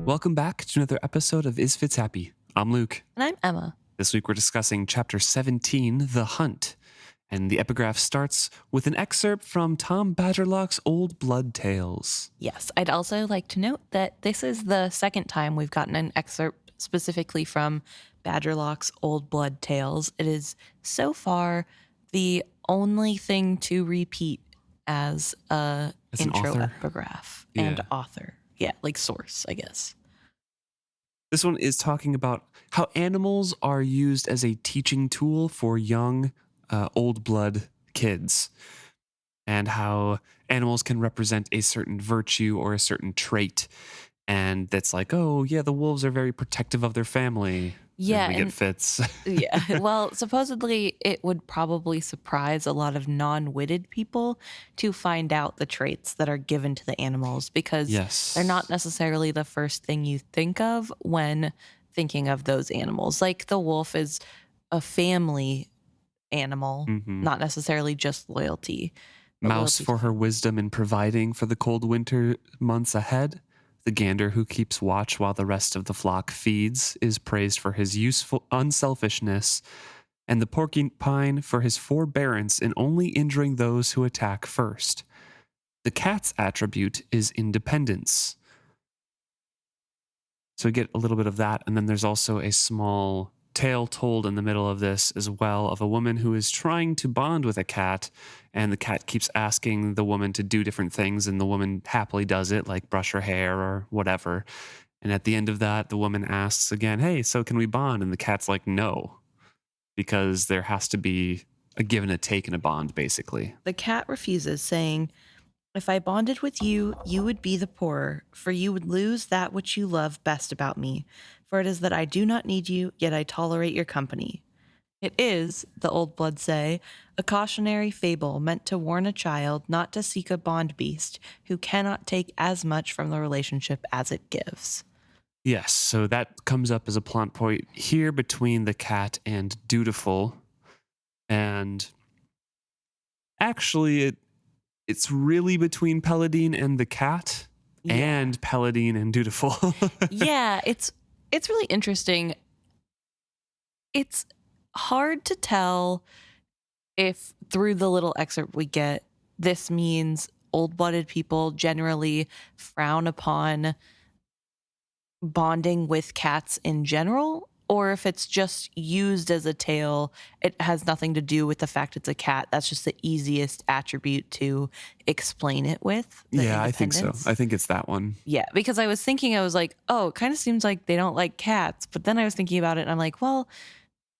Welcome back to another episode of Is Fitz Happy? I'm Luke. And I'm Emma. This week we're discussing Chapter 17, The Hunt. And the epigraph starts with an excerpt from Tom Badgerlock's Old Blood Tales. Yes, I'd also like to note that this is the second time we've gotten an excerpt specifically from Badgerlock's Old Blood Tales. It is so far the only thing to repeat as an intro author? epigraph Yeah. and author. Yeah, like source, I guess. This one is talking about how animals are used as a teaching tool for young old blood kids, and how animals can represent a certain virtue or a certain trait. And that's like, oh, yeah, the wolves are very protective of their family. Yeah, and we get Fitz. Yeah, well, supposedly it would probably surprise a lot of non-witted people to find out the traits that are given to the animals, because Yes. they're not necessarily the first thing you think of when thinking of those animals. Like the wolf is a family animal, Mhm. not necessarily just loyalty. but Mouse loyalty for to- her wisdom in providing for the cold winter months ahead. The gander who keeps watch while the rest of the flock feeds is praised for his useful unselfishness, and the porcupine for his forbearance in only injuring those who attack first. The cat's attribute is independence. So we get a little bit of that, and then there's also a small tale told in the middle of this as well of a woman who is trying to bond with a cat, and the cat keeps asking the woman to do different things, and the woman happily does it, like brush her hair or whatever. And at the end of that, the woman asks again, hey, so can we bond? And the cat's like, no, because there has to be a give and a take in a bond, basically. The cat refuses, saying, "If I bonded with you, you would be the poorer, for you would lose that which you love best about me. For it is that I do not need you, yet I tolerate your company." It is, the old blood say, a cautionary fable meant to warn a child not to seek a bond beast who cannot take as much from the relationship as it gives. Yes, so that comes up as a plot point here between the cat and Dutiful. And actually, it's really between Paladine and the cat, and Paladine and Dutiful. Yeah, it's really interesting. It's hard to tell if through the little excerpt we get, this means old-blooded people generally frown upon bonding with cats in general, or if it's just used as a tale. It has nothing to do with the fact it's a cat. That's just the easiest attribute to explain it with. Yeah, I think so. independence. I think it's that one. Yeah, because I was like, oh, it kind of seems like they don't like cats. But then I was thinking about it and I'm like, well,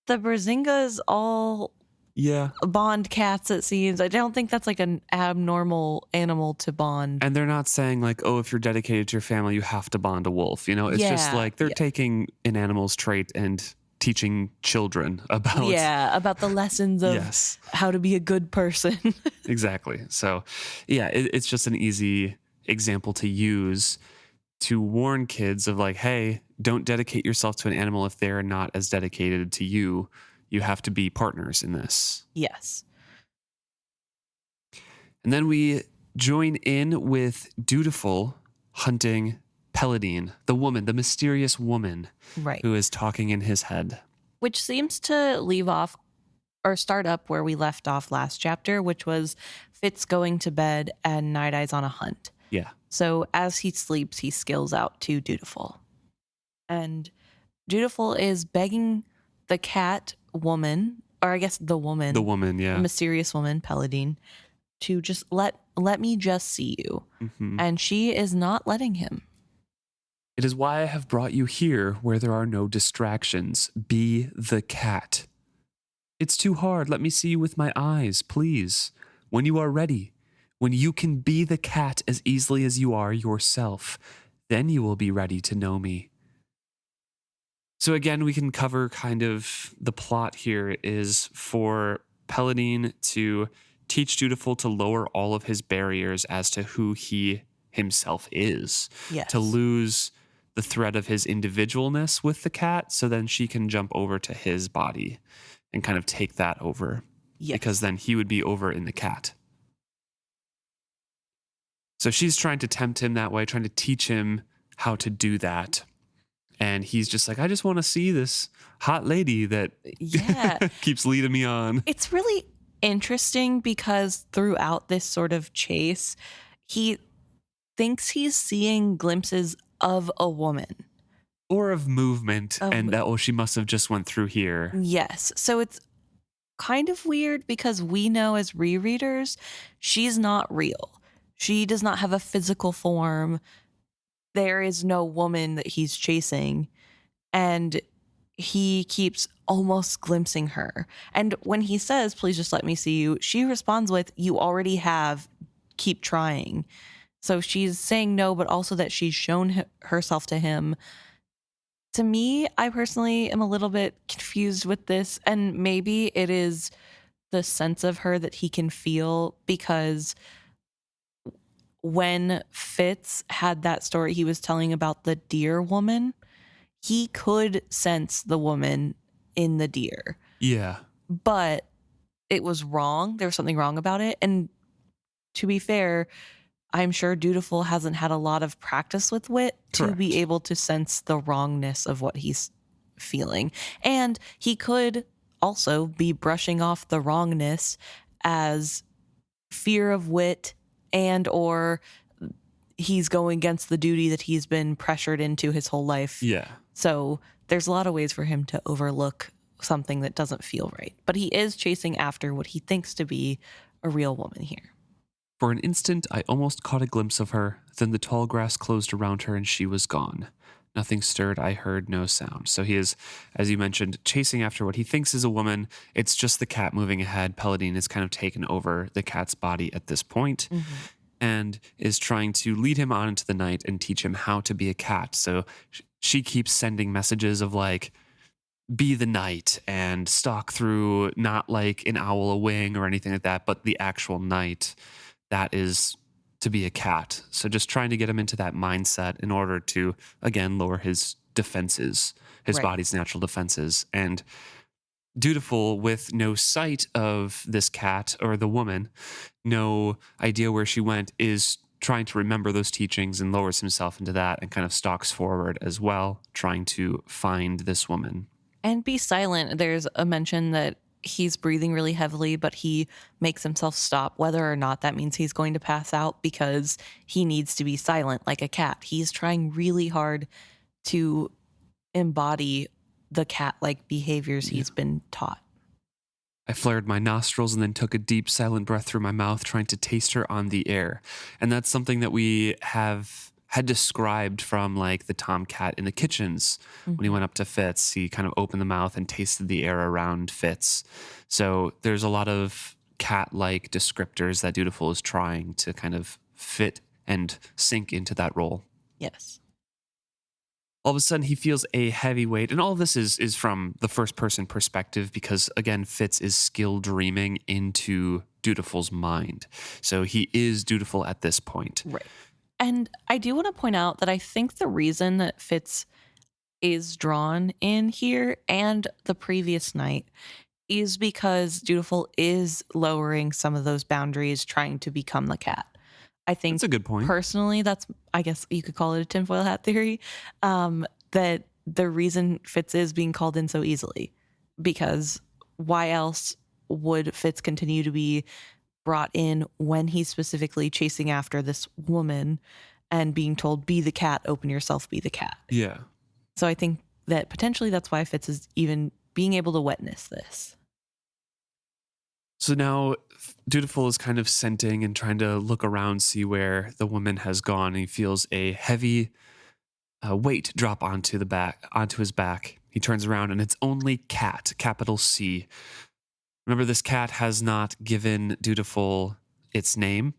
the Brazingas all Yeah. bond cats, it seems. I don't think that's like an abnormal animal to bond. And they're not saying like, oh, if you're dedicated to your family, you have to bond a wolf. You know, it's just Yeah, like they're yeah. taking an animal's trait and teaching children about. Yeah, about the lessons of Yes, how to be a good person. exactly. So, yeah, it's just an easy example to use to warn kids of like, hey, don't dedicate yourself to an animal if they're not as dedicated to you. You have to be partners in this. Yes. And then we join in with Dutiful hunting Paladine, the woman, the mysterious woman Right. who is talking in his head. Which seems to leave off or start up where we left off last chapter, which was Fitz going to bed and Nighteyes on a hunt. Yeah. So as he sleeps, he skills out to Dutiful. And Dutiful is begging the cat woman, or I guess the woman, The woman, yeah. the mysterious woman, Paladine, to just let me just see you. Mhm. And she is not letting him. It is why I have brought you here where there are no distractions. Be the cat. It's too hard. Let me see you with my eyes, please. When you are ready, when you can be the cat as easily as you are yourself, then you will be ready to know me. So again, we can cover kind of the plot here is for Paladine to teach Dutiful to lower all of his barriers as to who he himself is. Yes. To lose the thread of his individualness with the cat, so then she can jump over to his body and kind of take that over. Yes. Because then he would be over in the cat. So she's trying to tempt him that way, trying to teach him how to do that. And he's just like, I just want to see this hot lady that Yeah. keeps leading me on. It's really interesting because throughout this sort of chase, he thinks he's seeing glimpses of a woman. Or of movement, and that, she must have just went through here. Yes. So it's kind of weird because we know as rereaders, she's not real. She does not have a physical form. There is no woman that he's chasing. And he keeps almost glimpsing her. And when he says, please just let me see you, she responds with, you already have, keep trying. So she's saying no, but also that she's shown herself to him. To me, I personally am a little bit confused with this, and maybe it is the sense of her that he can feel, because when Fitz had that story he was telling about the deer woman, he could sense the woman in the deer. Yeah. But it was wrong. There was something wrong about it. And to be fair, I'm sure Dutiful hasn't had a lot of practice with wit to be able to sense the wrongness of what he's feeling. And he could also be brushing off the wrongness as fear of wit, and or he's going against the duty that he's been pressured into his whole life. Yeah. So there's a lot of ways for him to overlook something that doesn't feel right. But he is chasing after what he thinks to be a real woman here. For an instant, I almost caught a glimpse of her. Then the tall grass closed around her and she was gone. Nothing stirred. I heard no sound. So he is, as you mentioned, chasing after what he thinks is a woman. It's just the cat moving ahead. Paladine has kind of taken over the cat's body at this point, and is trying to lead him on into the night and teach him how to be a cat. So she keeps sending messages of like, be the night and stalk through, not like an owl a wing or anything like that, but the actual night. That is to be a cat. So just trying to get him into that mindset in order to, again, lower his defenses, his body's natural defenses. And Dutiful, with no sight of this cat or the woman, no idea where she went, is trying to remember those teachings and lowers himself into that and kind of stalks forward as well, trying to find this woman. And be silent. There's a mention that he's breathing really heavily, but he makes himself stop, whether or not that means he's going to pass out, because he needs to be silent like a cat. He's trying really hard to embody the cat-like behaviors he's been taught. I flared my nostrils and then took a deep, silent breath through my mouth, trying to taste her on the air. And that's something that we had described from like the tomcat in the kitchens. When he went up to Fitz, he kind of opened the mouth and tasted the air around Fitz. So there's a lot of cat-like descriptors that Dutiful is trying to kind of fit and sink into that role. Yes. All of a sudden, he feels a heavy weight. And all of this is from the first-person perspective because, again, Fitz is skill dreaming into Dutiful's mind. So he is Dutiful at this point. Right. And I do want to point out that I think the reason that Fitz is drawn in here and the previous night is because Dutiful is lowering some of those boundaries, trying to become the cat. I think that's a good point. Personally, that's, I guess you could call it a tinfoil hat theory, that the reason Fitz is being called in so easily, because why else would Fitz continue to be brought in when he's specifically chasing after this woman and being told, be the cat, open yourself, be the cat. Yeah. So I think that potentially that's why Fitz is even being able to witness this. So now Dutiful is kind of scenting and trying to look around, see where the woman has gone. And he feels a heavy weight drop onto his back. He turns around and it's only Cat, capital C. Remember, this cat has not given Dutiful its name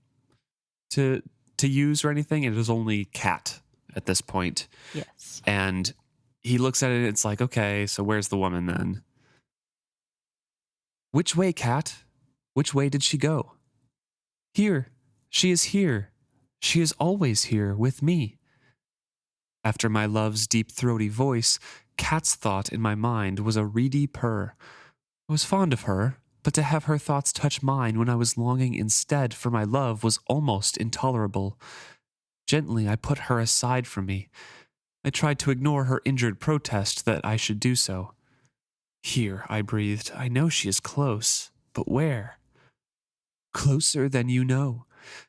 to use or anything. It is only Cat at this point. Yes. And he looks at it and it's like, okay, so where's the woman then? Which way, Cat? Which way did she go? Here. She is here. She is always here with me. After my love's deep throaty voice, Cat's thought in my mind was a reedy purr. I was fond of her, but to have her thoughts touch mine when I was longing instead for my love was almost intolerable. Gently I put her aside from me, I tried to ignore her injured protest that I should do so. Here, I breathed. I know she is close, but where? Closer than you know.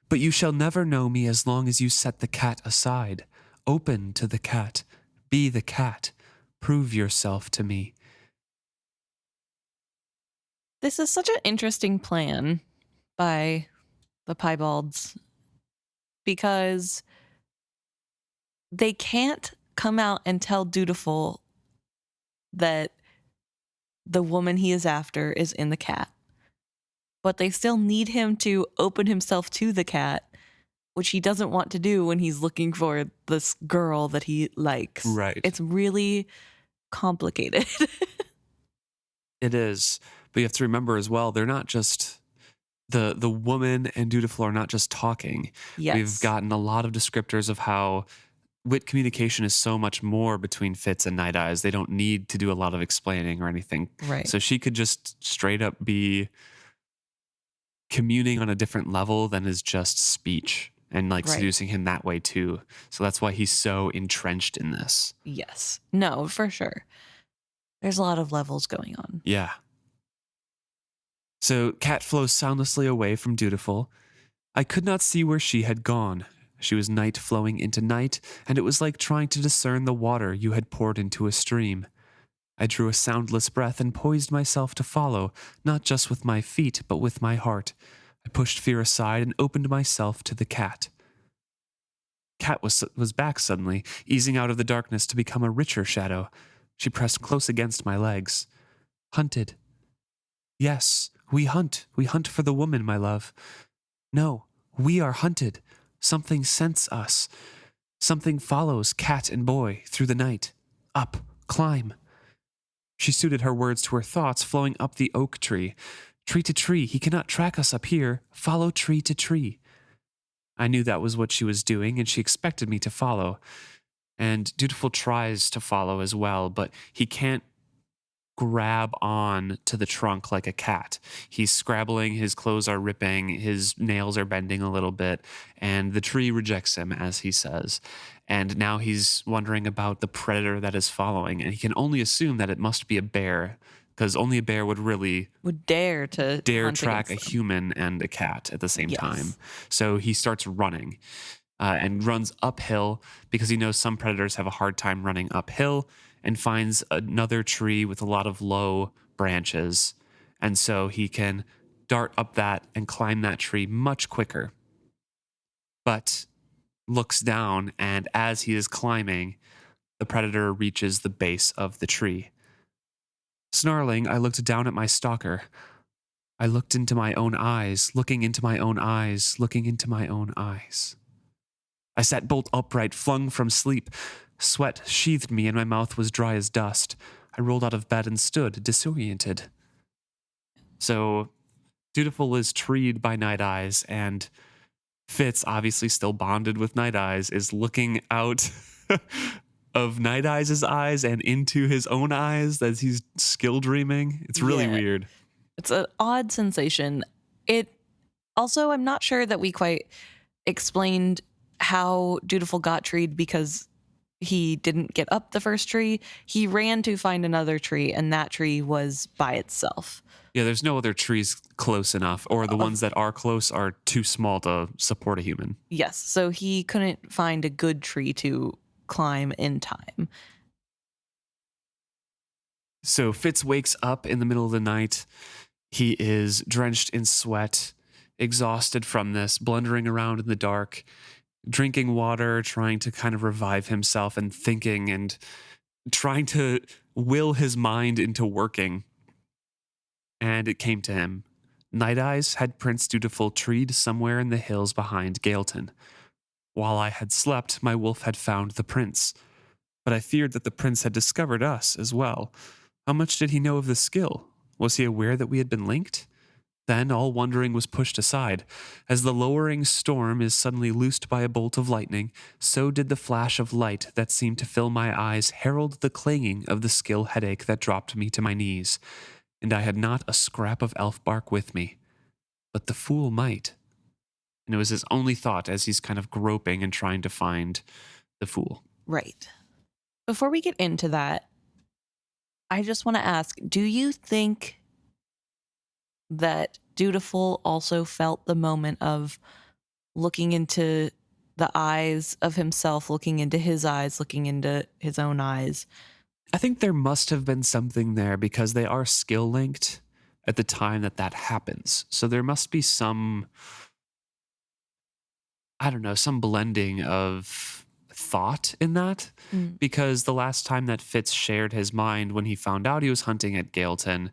But you shall never know me as long as you set the cat aside. Open to the cat. Be the cat. Prove yourself to me. This is such an interesting plan by the Piebalds because they can't come out and tell Dutiful that the woman he is after is in the cat. But they still need him to open himself to the cat, which he doesn't want to do when he's looking for this girl that he likes. Right. It's really complicated. It is. But you have to remember as well, they're not just... The woman and Dutiful are not just talking. Yes. We've gotten a lot of descriptors of how wit communication is so much more between Fitz and Nighteyes. They don't need to do a lot of explaining or anything. Right. So she could just straight up be communing on a different level than is just speech and like seducing him that way too. So that's why he's so entrenched in this. Yes. No, for sure. There's a lot of levels going on. Yeah. So Cat flows soundlessly away from Dutiful. I could not see where she had gone. She was night flowing into night, and it was like trying to discern the water you had poured into a stream. I drew a soundless breath and poised myself to follow, not just with my feet, but with my heart. I pushed fear aside and opened myself to the cat. Cat was back suddenly, easing out of the darkness to become a richer shadow. She pressed close against my legs. Hunted. Yes, we hunt. We hunt for the woman, my love. No, we are hunted. Something scents us. Something follows cat and boy through the night. Up, climb. She suited her words to her thoughts, flowing up the oak tree. Tree to tree, he cannot track us up here. Follow tree to tree. I knew that was what she was doing, and she expected me to follow. And Dutiful tries to follow as well, but he can't grab on to the trunk like a cat. He's scrabbling, his clothes are ripping, his nails are bending a little bit, and the tree rejects him, as he says. And now he's wondering about the predator that is following, and he can only assume that it must be a bear, because only a bear would dare track a human and a cat at the same time. So he starts running and runs uphill because he knows some predators have a hard time running uphill, and finds another tree with a lot of low branches. And so he can dart up that and climb that tree much quicker. But looks down, and as he is climbing, the predator reaches the base of the tree. Snarling, I looked down at my stalker. I looked into my own eyes, looking into my own eyes, looking into my own eyes. I sat bolt upright, flung from sleep. Sweat sheathed me and my mouth was dry as dust. I rolled out of bed and stood, disoriented. So, Dutiful is treed by Nighteyes, and Fitz, obviously still bonded with Nighteyes, is looking out of Nighteyes' eyes and into his own eyes as he's skill dreaming. It's really weird. It's an odd sensation. Also, I'm not sure that we quite explained how Dutiful got treed because he didn't get up the first tree. He ran to find another tree, and that tree was by itself. Yeah, there's no other trees close enough, or the ones that are close are too small to support a human. Yes, so he couldn't find a good tree to climb in time. So Fitz wakes up in the middle of the night. He is drenched in sweat, exhausted from this, blundering around in the dark, drinking water, trying to kind of revive himself and thinking and trying to will his mind into working. And it came to him. Nighteyes had Prince Dutiful treed somewhere in the hills behind Galeton. While I had slept, my wolf had found the prince. But I feared that the prince had discovered us as well. How much did he know of the skill? Was he aware that we had been linked? Then all wondering was pushed aside. As the lowering storm is suddenly loosed by a bolt of lightning, so did the flash of light that seemed to fill my eyes herald the clanging of the skill headache that dropped me to my knees. And I had not a scrap of elf bark with me. But the fool might. And it was his only thought as he's kind of groping and trying to find the fool. Right. Before we get into that, I just want to ask, do you think that Dutiful also felt the moment of looking into the eyes of himself, looking into his eyes, looking into his own eyes? I think there must have been something there because they are skill linked at the time that happens. So there must be some, I don't know, some blending of thought in that. Because the last time that Fitz shared his mind when he found out he was hunting at Galeton,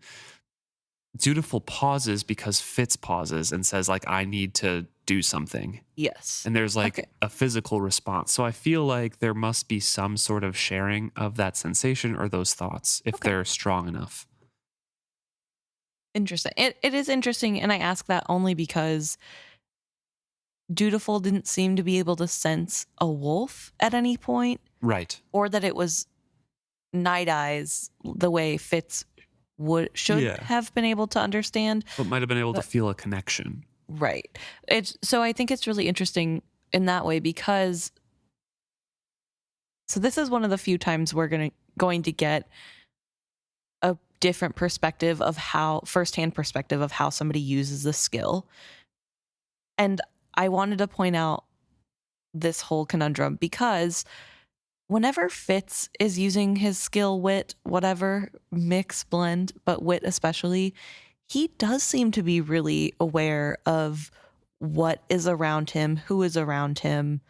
Dutiful pauses because Fitz pauses and says, like, I need to do something. Yes. And there's like Okay. a physical response. So I feel like there must be some sort of sharing of that sensation or those thoughts if they're strong enough. Interesting. It is interesting, and I ask that only because Dutiful didn't seem to be able to sense a wolf at any point, Right. or that it was Nighteyes the way Fitz should Yeah. have been able to understand. But might have been able to feel a connection. Right. So I think it's really interesting in that way because so this is one of the few times we're going to get a different perspective of firsthand perspective of how somebody uses the skill. And I wanted to point out this whole conundrum because whenever Fitz is using his skill, wit, whatever, mix, blend, but wit especially, he does seem to be really aware of what is around him, who is around him,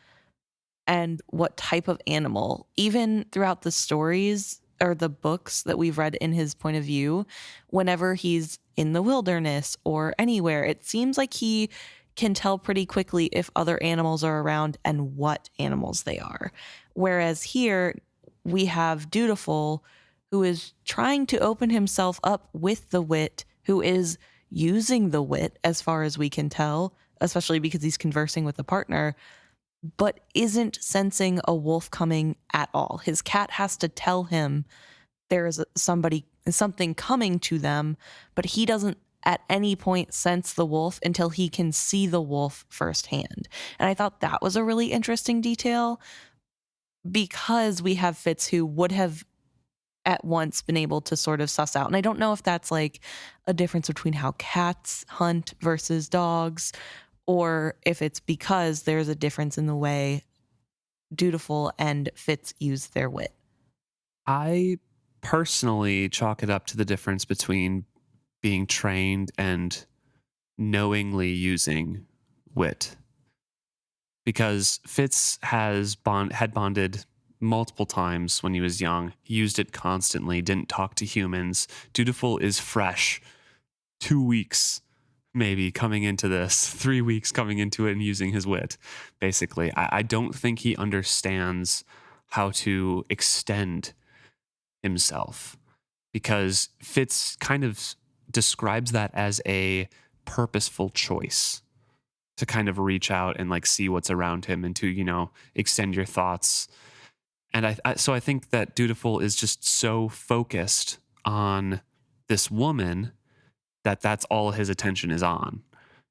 and what type of animal. Even throughout the stories or the books that we've read in his point of view, whenever he's in the wilderness or anywhere, it seems like he can tell pretty quickly if other animals are around and what animals they are. Whereas here we have Dutiful, who is trying to open himself up with the wit, who is using the wit as far as we can tell, especially because he's conversing with a partner, but isn't sensing a wolf coming at all. His cat has to tell him there is something coming to them, but he doesn't at any point sense the wolf until he can see the wolf firsthand. And I thought that was a really interesting detail because we have Fitz who would have at once been able to sort of suss out. And I don't know if that's like a difference between how cats hunt versus dogs, or if it's because there's a difference in the way Dutiful and Fitz use their wit. I personally chalk it up to the difference between being trained and knowingly using wit. Because Fitz had bonded multiple times when he was young. He used it constantly, didn't talk to humans. Dutiful is fresh. 2 weeks maybe coming into this, 3 weeks coming into it and using his wit, basically. I don't think he understands how to extend himself because Fitz kind of describes that as a purposeful choice to kind of reach out and like see what's around him and to, you know, extend your thoughts. And so I think that Dutiful is just so focused on this woman that's all his attention is on.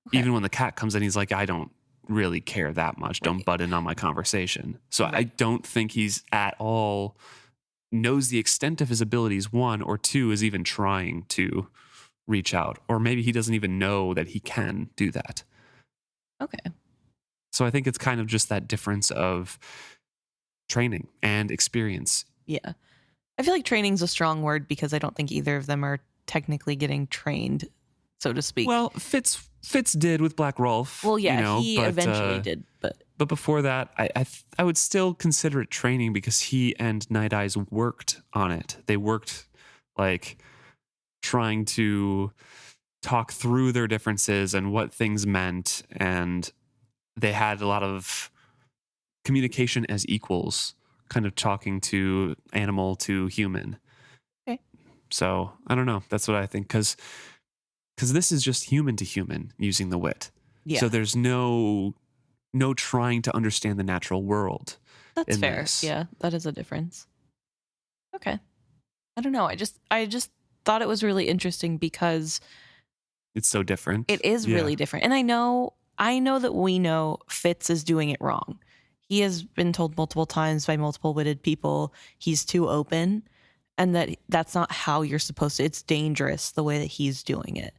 Okay. Even when the cat comes in, he's like, I don't really care that much. Don't butt in on my conversation. So I don't think he's at all knows the extent of his abilities, one, or two, is even trying to reach out. Or maybe he doesn't even know that he can do that. Okay. So I think it's kind of just that difference of training and experience. Yeah. I feel like training's a strong word because I don't think either of them are technically getting trained, so to speak. Well, Fitz did with Black Rolf. Well, yeah, you know, he eventually did, but before that, I would still consider it training because he and Nighteyes worked on it. They worked like trying to talk through their differences and what things meant, and they had a lot of communication as equals, kind of talking to animal to human. Okay. So I don't know. That's what I think because this is just human to human using the wit. Yeah. So there's no trying to understand the natural world. That's fair. This. Yeah, that is a difference. Okay. I don't know. I just thought it was really interesting because it's so different. It is really different. And I know that we know Fitz is doing it wrong. he has been told multiple times by multiple witted people he's too open and that's not how you're supposed to. It's dangerous the way that he's doing it.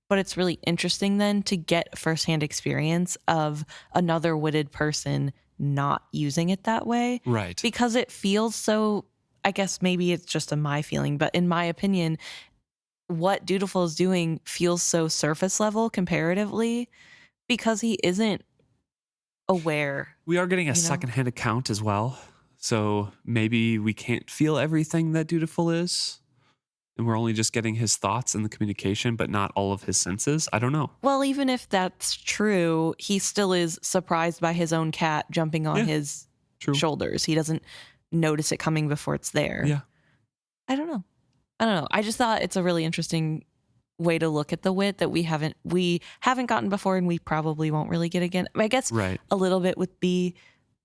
But it's really interesting then to get firsthand experience of another witted person not using it that way. Right. Because it feels so, I guess maybe it's just my feeling, but in my opinion, what Dutiful is doing feels so surface level comparatively because he isn't aware. We are getting a secondhand account as well. So maybe we can't feel everything that Dutiful is. And we're only just getting his thoughts and the communication, but not all of his senses. I don't know. Well, even if that's true, he still is surprised by his own cat jumping on his shoulders. He doesn't notice it coming before it's there. Yeah. I don't know. I just thought it's a really interesting way to look at the wit that we haven't gotten before, and we probably won't really get again. I guess a little bit with B,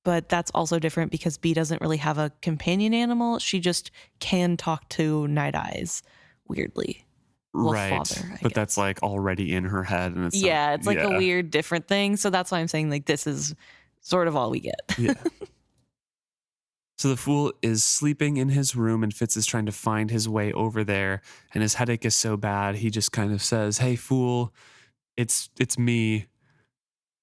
but that's also different because B doesn't really have a companion animal. She just can talk to Nighteyes, weirdly. Father, but that's like already in her head, and it's it's like a weird different thing. So that's why I'm saying like this is sort of all we get. Yeah. So the fool is sleeping in his room, and Fitz is trying to find his way over there, and his headache is so bad he just kind of says, "Hey fool, it's me.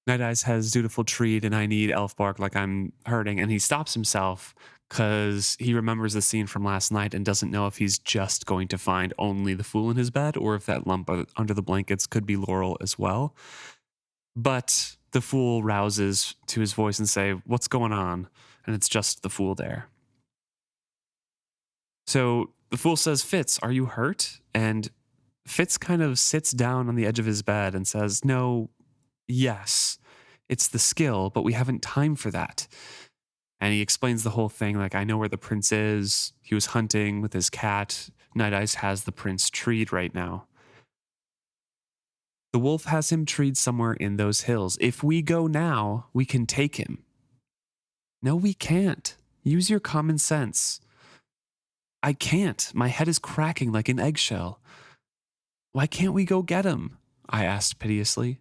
Nighteyes has Dutiful treed, and I need elf bark like I'm hurting." And he stops himself because he remembers the scene from last night and doesn't know if he's just going to find only the fool in his bed or if that lump under the blankets could be Laurel as well. But the fool rouses to his voice and say, "What's going on?" And it's just the fool there. So the fool says, "Fitz, are you hurt?" And Fitz kind of sits down on the edge of his bed and says, "No, yes, it's the skill, but we haven't time for that." And he explains the whole thing like, "I know where the prince is. He was hunting with his cat. Nighteyes has the prince treed right now. The wolf has him treed somewhere in those hills. If we go now, we can take him." "No, we can't. Use your common sense." "I can't. My head is cracking like an eggshell." "Why can't we go get him?" I asked piteously.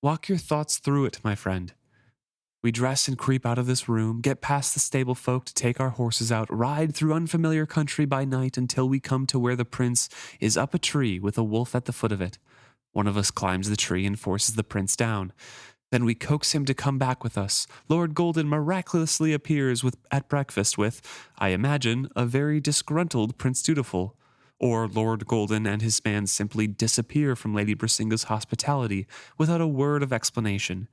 "Walk your thoughts through it, my friend. We dress and creep out of this room, get past the stable folk to take our horses out, ride through unfamiliar country by night until we come to where the prince is up a tree with a wolf at the foot of it. One of us climbs the tree and forces the prince down. Then we coax him to come back with us. Lord Golden miraculously appears at breakfast with, I imagine, a very disgruntled Prince Dutiful. Or Lord Golden and his man simply disappear from Lady Brisinga's hospitality without a word of explanation.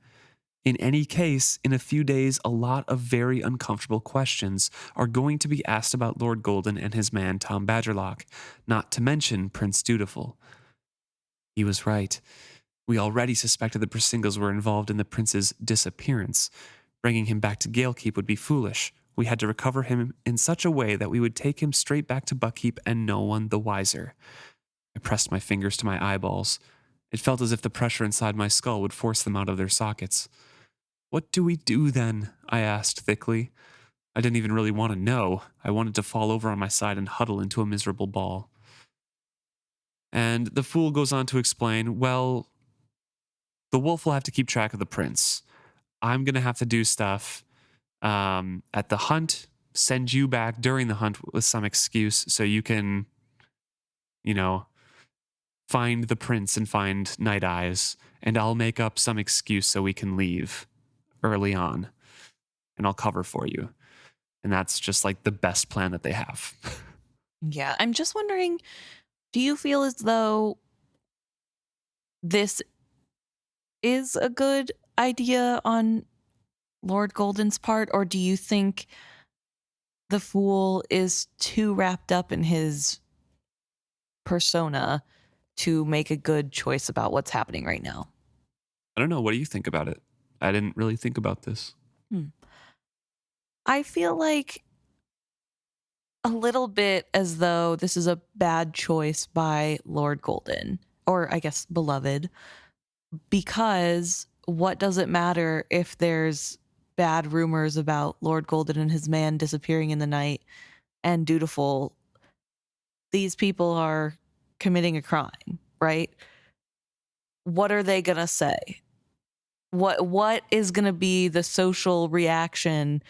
In any case, in a few days, a lot of very uncomfortable questions are going to be asked about Lord Golden and his man Tom Badgerlock, not to mention Prince Dutiful." He was right. We already suspected the Brisingas were involved in the prince's disappearance. Bringing him back to Galekeep would be foolish. We had to recover him in such a way that we would take him straight back to Buckkeep and no one the wiser. I pressed my fingers to my eyeballs. It felt as if the pressure inside my skull would force them out of their sockets. "What do we do then?" I asked thickly. I didn't even really want to know. I wanted to fall over on my side and huddle into a miserable ball. And the fool goes on to explain, well, the wolf will have to keep track of the prince. I'm going to have to do stuff at the hunt, send you back during the hunt with some excuse so you can, find the prince and find Nighteyes, and I'll make up some excuse so we can leave early on, and I'll cover for you. And that's just like the best plan that they have. Yeah, I'm just wondering, do you feel as though this is a good idea on Lord Golden's part, or do you think the fool is too wrapped up in his persona to make a good choice about what's happening right now? I don't know. What do you think about it? I didn't really think about this. I feel like a little bit as though this is a bad choice by Lord Golden, or I guess beloved, because what does it matter if there's bad rumors about Lord Golden and his man disappearing in the night and Dutiful? These people are committing a crime, right? What are they gonna say? What is going to be the social reaction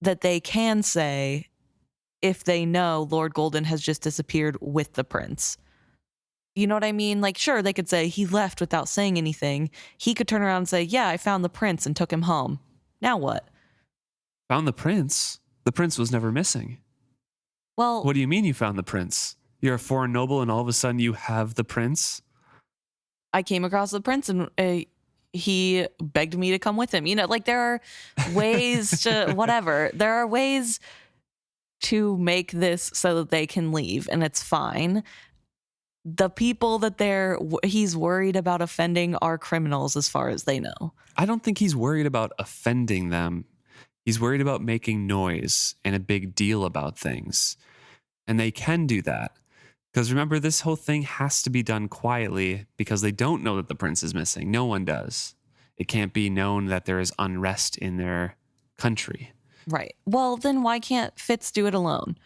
that they can say if they know Lord Golden has just disappeared with the prince? You know what I mean? Like, sure, they could say he left without saying anything. He could turn around and say, yeah, I found the prince and took him home. Now what? Found the prince? The prince was never missing. Well, What do you mean you found the prince? You're a foreign noble and all of a sudden you have the prince? I came across the prince and he begged me to come with him. You know, like there are ways to whatever. There are ways to make this so that they can leave and it's fine. The people that he's worried about offending are criminals as far as they know. I don't think he's worried about offending them. He's worried about making noise and a big deal about things. And they can do that. Because remember, this whole thing has to be done quietly because they don't know that the prince is missing. No one does. It can't be known that there is unrest in their country. Right. Well, then why can't Fitz do it alone?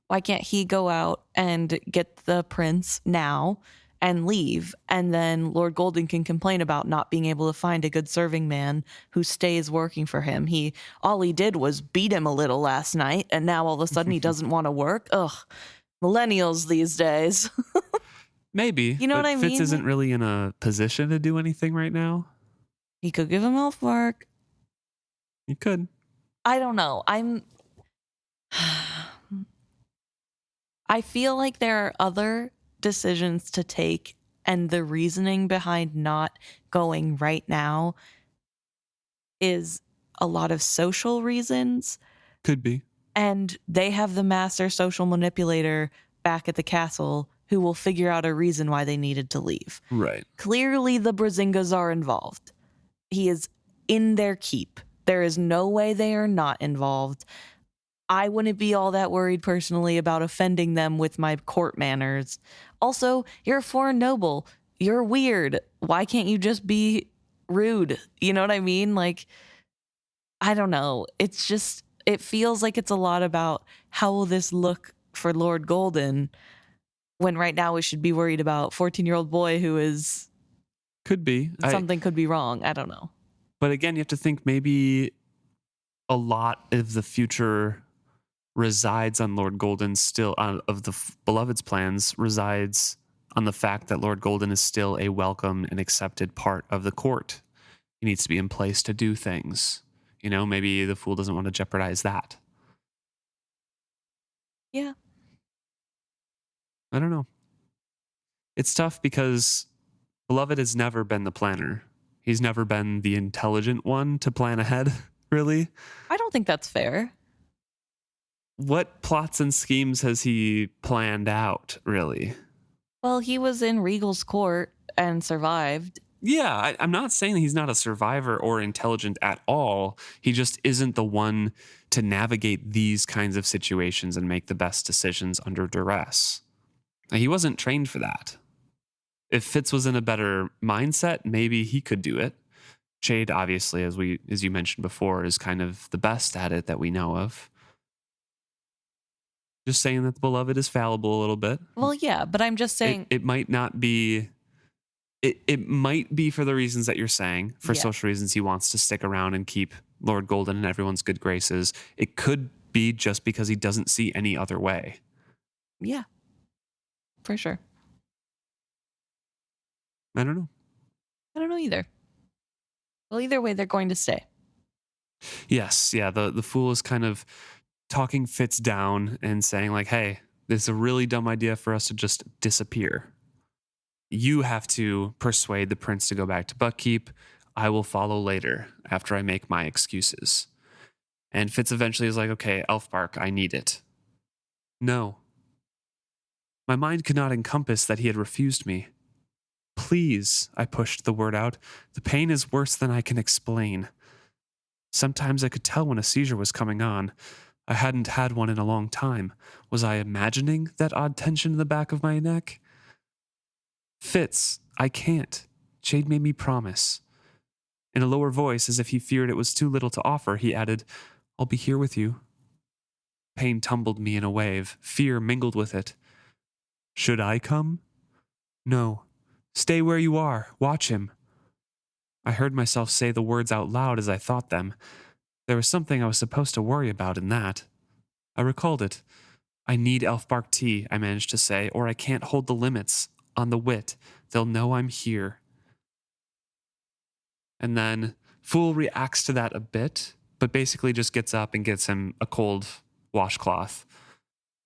Why can't he go out and get the prince now and leave? And then Lord Golden can complain about not being able to find a good serving man who stays working for him. All he did was beat him a little last night, and now all of a sudden he doesn't want to work. Ugh, millennials these days. Maybe. You know what I mean? Fitz isn't really in a position to do anything right now. He could give him elf work. He could. I don't know. I feel like there are other decisions to take, and the reasoning behind not going right now is a lot of social reasons. Could be. And they have the master social manipulator back at the castle who will figure out a reason why they needed to leave. Right. Clearly, the Brazingas are involved. He is in their keep. There is no way they are not involved. I wouldn't be all that worried personally about offending them with my court manners. Also, you're a foreign noble. You're weird. Why can't you just be rude? You know what I mean? Like, I don't know. It feels like it's a lot about how will this look for Lord Golden when right now we should be worried about 14-year-old boy who is... Could be. Something could be wrong. I don't know. But again, you have to think maybe a lot of the future resides on Lord Golden still, of the Beloved's plans resides on the fact that Lord Golden is still a welcome and accepted part of the court. He needs to be in place to do things. You know, maybe the fool doesn't want to jeopardize that. Yeah. I don't know. It's tough because Beloved has never been the planner. He's never been the intelligent one to plan ahead, really. I don't think that's fair. What plots and schemes has he planned out, really? Well, he was in Regal's court and survived. Yeah, I'm not saying he's not a survivor or intelligent at all. He just isn't the one to navigate these kinds of situations and make the best decisions under duress. He wasn't trained for that. If Fitz was in a better mindset, maybe he could do it. Shade, obviously, as you mentioned before, is kind of the best at it that we know of. Just saying that the Beloved is fallible a little bit. Well, yeah, but I'm just saying... It might not be... It might be for the reasons that you're saying. For social reasons, he wants to stick around and keep Lord Golden in everyone's good graces. It could be just because he doesn't see any other way. Yeah, for sure. I don't know. I don't know either. Well, either way, they're going to stay. Yes, yeah. The fool is kind of talking Fitz down and saying like, hey, this is a really dumb idea for us to just disappear. You have to persuade the prince to go back to Buckkeep. I will follow later after I make my excuses. And Fitz eventually is like, okay, Elfbark, I need it. No. My mind could not encompass that he had refused me. Please, I pushed the word out. The pain is worse than I can explain. Sometimes I could tell when a seizure was coming on. I hadn't had one in a long time. Was I imagining that odd tension in the back of my neck? Fitz, I can't. Shade made me promise. In a lower voice, as if he feared it was too little to offer, he added, I'll be here with you. Pain tumbled me in a wave. Fear mingled with it. Should I come? No. Stay where you are. Watch him. I heard myself say the words out loud as I thought them. There was something I was supposed to worry about in that. I recalled it. I need elfbark tea, I managed to say, or I can't hold the limits on the wit. They'll know I'm here. And then Fool reacts to that a bit, but basically just gets up and gets him a cold washcloth.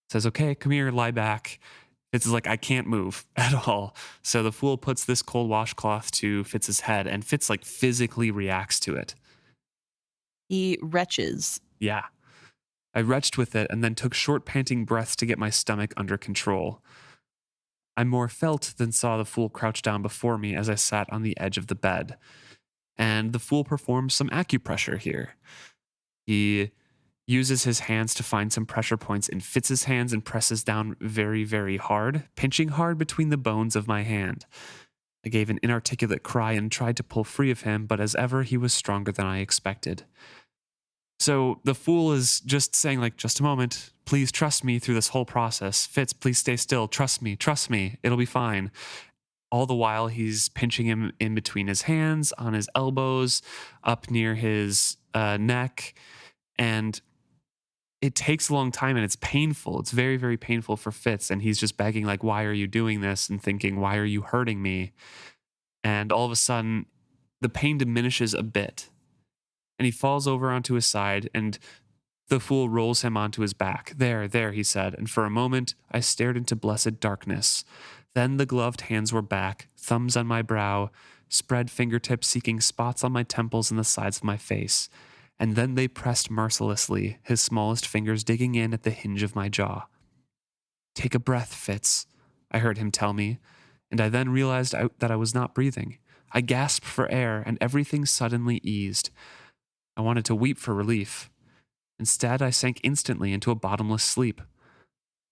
Says, okay, come here, lie back. Fitz is like, I can't move at all. So the Fool puts this cold washcloth to Fitz's head, and Fitz like physically reacts to it. He retches. Yeah. I retched with it and then took short panting breaths to get my stomach under control. I more felt than saw the Fool crouch down before me as I sat on the edge of the bed. And the Fool performs some acupressure here. He uses his hands to find some pressure points in Fitz's hands and presses down very, very hard, pinching hard between the bones of my hand. I gave an inarticulate cry and tried to pull free of him, but as ever, he was stronger than I expected. So the Fool is just saying, like, just a moment, please trust me through this whole process. Fitz, please stay still. Trust me, it'll be fine. All the while, he's pinching him in between his hands, on his elbows, up near his neck. And it takes a long time and it's painful. It's very, very painful for Fitz. And he's just begging, like, why are you doing this? And thinking, why are you hurting me? And all of a sudden, the pain diminishes a bit. And he falls over onto his side, and the Fool rolls him onto his back. There, he said, and for a moment I stared into blessed darkness. Then the gloved hands were back, thumbs on my brow, spread fingertips seeking spots on my temples and the sides of my face. And then they pressed mercilessly, his smallest fingers digging in at the hinge of my jaw. Take a breath, Fitz, I heard him tell me, and I then realized that I was not breathing. I gasped for air, and everything suddenly eased. I wanted to weep for relief. Instead, I sank instantly into a bottomless sleep.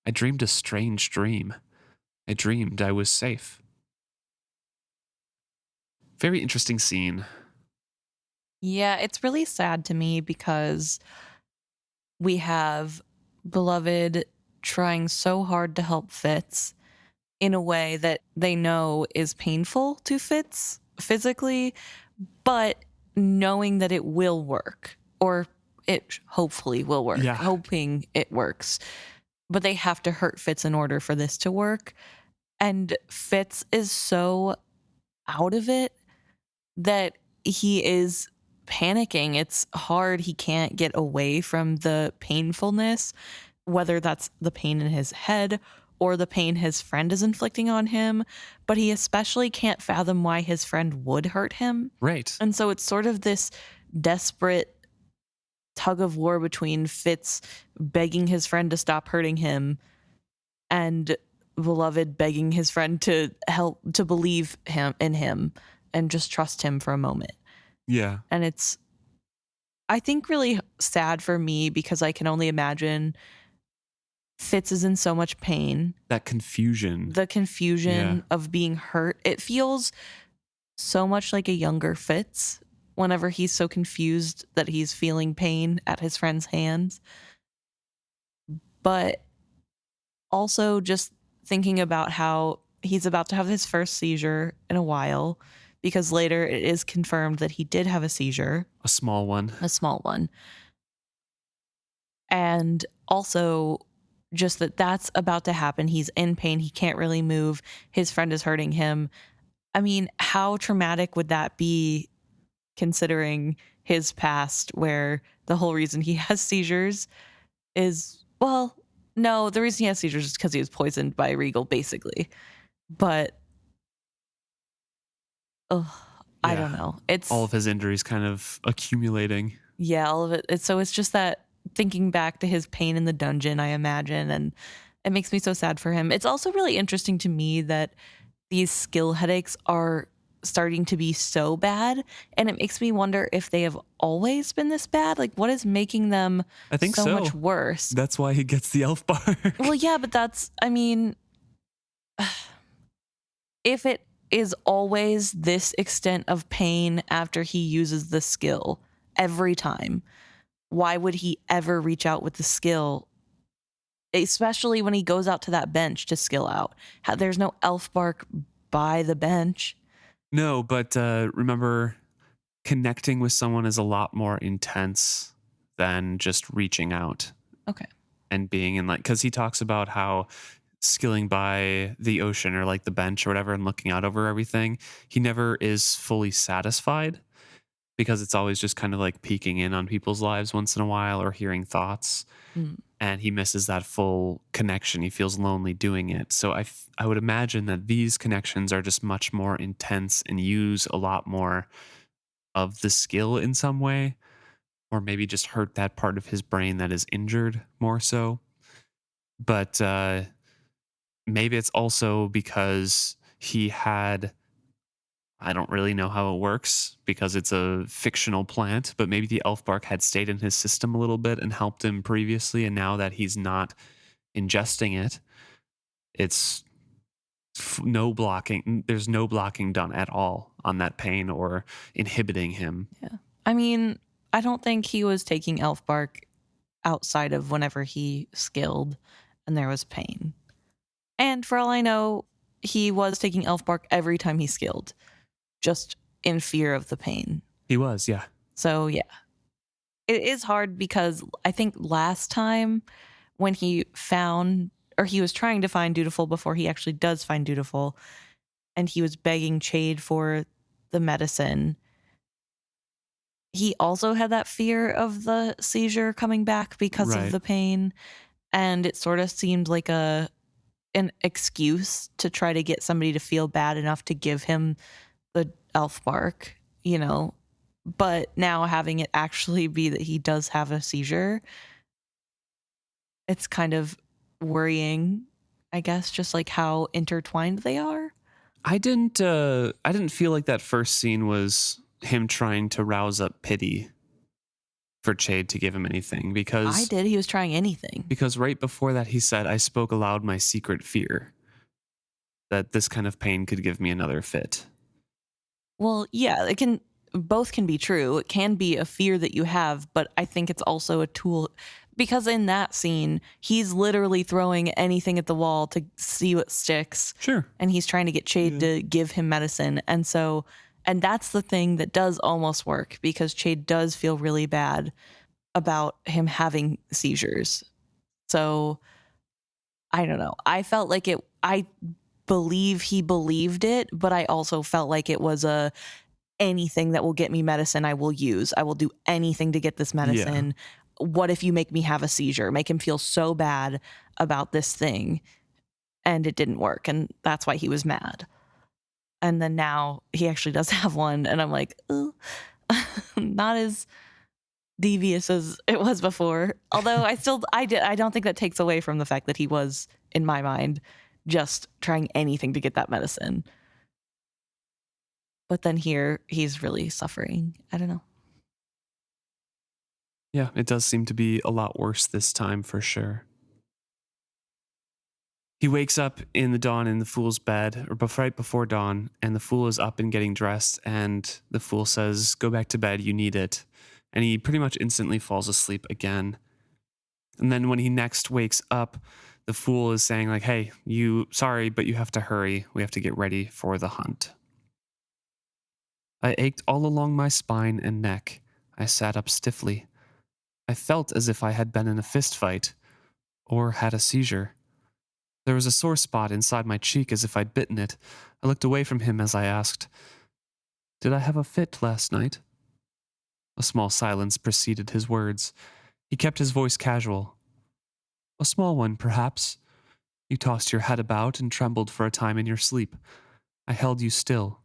I dreamed a strange dream. I dreamed I was safe. Very interesting scene. Yeah, it's really sad to me because we have Beloved trying so hard to help Fitz in a way that they know is painful to Fitz physically, but knowing that it will work, or it hopefully will work, hoping it works. But they have to hurt Fitz in order for this to work. And Fitz is so out of it that he is panicking. It's hard. He can't get away from the painfulness, whether that's the pain in his head or the pain his friend is inflicting on him. But he especially can't fathom why his friend would hurt him. Right. And so it's sort of this desperate tug of war between Fitz begging his friend to stop hurting him and Beloved begging his friend to help, to believe in him and just trust him for a moment. Yeah. And it's, I think, really sad for me because I can only imagine Fitz is in so much pain. That confusion. The confusion of being hurt. It feels so much like a younger Fitz whenever he's so confused that he's feeling pain at his friend's hands. But also just thinking about how he's about to have his first seizure in a while, because later it is confirmed that he did have a seizure. A small one. And also just that that's about to happen. He's in pain. He can't really move. His friend is hurting him. I mean, how traumatic would that be considering his past, where the whole reason he has seizures is, well, no, the reason he has seizures is because he was poisoned by Regal, basically. But, I don't know. It's all of his injuries kind of accumulating. Yeah, all of it. It's just that thinking back to his pain in the dungeon, I imagine, and it makes me so sad for him. It's also really interesting to me that these skill headaches are starting to be so bad, and it makes me wonder if they have always been this bad. Like, what is making them so much worse? That's why he gets the elf bark. Well, yeah, but that's, I mean, if it is always this extent of pain after he uses the skill every time, why would he ever reach out with the skill, especially when he goes out to that bench to skill out? There's no elf bark by the bench. No, but remember connecting with someone is a lot more intense than just reaching out. Okay. And being in like, because he talks about how skilling by the ocean or like the bench or whatever and looking out over everything, he never is fully satisfied because it's always just kind of like peeking in on people's lives once in a while or hearing thoughts. Mm. And he misses that full connection. He feels lonely doing it. So I would imagine that these connections are just much more intense and use a lot more of the skill in some way, or maybe just hurt that part of his brain that is injured more so. But maybe it's also because he had, I don't really know how it works because it's a fictional plant, but maybe the elf bark had stayed in his system a little bit and helped him previously. And now that he's not ingesting it, it's no blocking. There's no blocking done at all on that pain or inhibiting him. Yeah. I mean, I don't think he was taking elf bark outside of whenever he skilled and there was pain. And for all I know, he was taking elf bark every time he skilled, just in fear of the pain. He was, yeah. So, yeah. It is hard because I think last time when he found, or he was trying to find Dutiful before he actually does find Dutiful, and he was begging Chade for the medicine, he also had that fear of the seizure coming back because of the pain. And it sort of seemed like an excuse to try to get somebody to feel bad enough to give him the elf bark, you know. But now having it actually be that he does have a seizure, it's kind of worrying, I guess, just like how intertwined they are. I didn't feel like that first scene was him trying to rouse up pity for Chade to give him anything, because I did. He was trying anything. Because right before that he said, I spoke aloud my secret fear that this kind of pain could give me another fit. Well, yeah, both can be true. It can be a fear that you have, but I think it's also a tool, because in that scene, he's literally throwing anything at the wall to see what sticks. Sure. And he's trying to get Chade to give him medicine. And that's the thing that does almost work, because Chade does feel really bad about him having seizures. So I don't know. I felt like I believe he believed it, but I also felt like it was anything that will get me medicine I will use. I will do anything to get this medicine. Yeah. What if you make me have a seizure? Make him feel so bad about this thing. And it didn't work. And that's why he was mad. And then now he actually does have one. And I'm like, not as devious as it was before. Although I don't think that takes away from the fact that he was, in my mind, just trying anything to get that medicine. But then here, he's really suffering. I don't know. Yeah, it does seem to be a lot worse this time for sure. He wakes up in the dawn in the fool's bed, or right before dawn, and the fool is up and getting dressed, and the fool says, go back to bed, you need it. And he pretty much instantly falls asleep again. And then when he next wakes up, the fool is saying like, hey, sorry, but you have to hurry. We have to get ready for the hunt. I ached all along my spine and neck. I sat up stiffly. I felt as if I had been in a fist fight, or had a seizure. There was a sore spot inside my cheek as if I'd bitten it. I looked away from him as I asked, did I have a fit last night? A small silence preceded his words. He kept his voice casual. A small one, perhaps. You tossed your head about and trembled for a time in your sleep. I held you still.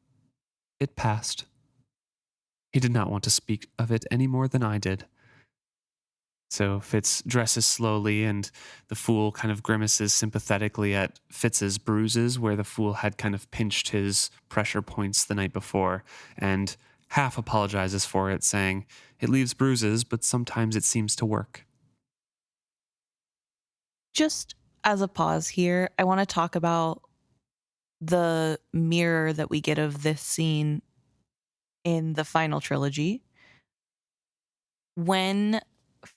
It passed. He did not want to speak of it any more than I did. So Fitz dresses slowly, and the fool kind of grimaces sympathetically at Fitz's bruises, where the fool had kind of pinched his pressure points the night before, and half apologizes for it, saying, it leaves bruises, but sometimes it seems to work. Just as a pause here, I want to talk about the mirror that we get of this scene in the final trilogy. When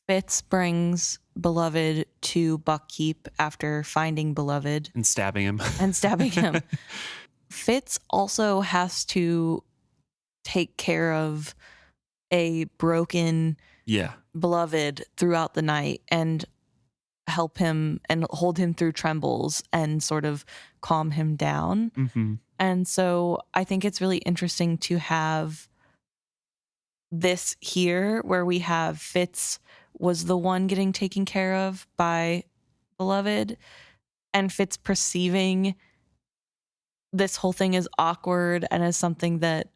Fitz brings Beloved to Buckkeep after finding Beloved and stabbing him. Fitz also has to take care of a broken Yeah. beloved throughout the night and help him and hold him through trembles and sort of calm him down. Mm-hmm. And so I think it's really interesting to have this here where we have Fitz was the one getting taken care of by beloved, and Fitz perceiving this whole thing as awkward and as something that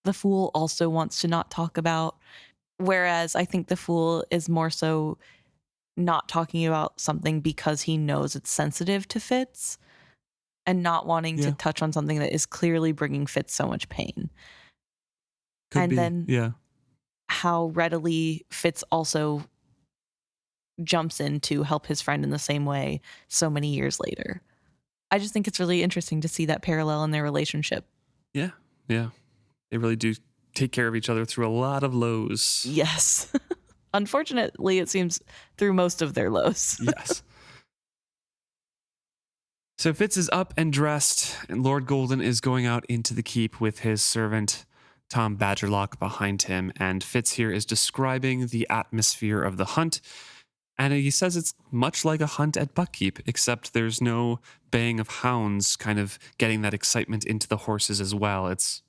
the fool also wants to not talk about. Whereas I think the fool is more so not talking about something because he knows it's sensitive to Fitz and not wanting to Yeah. touch on something that is clearly bringing Fitz so much pain. Could And be. then Yeah. how readily Fitz also jumps in to help his friend in the same way so many years later. I just think it's really interesting to see that parallel in their relationship. Yeah. Yeah. They really do take care of each other through a lot of lows. Yes. Unfortunately, it seems through most of their lows. Yes. So Fitz is up and dressed, and Lord Golden is going out into the keep with his servant, Tom Badgerlock, behind him. And Fitz here is describing the atmosphere of the hunt. And he says it's much like a hunt at Buckkeep, except there's no baying of hounds kind of getting that excitement into the horses as well. It's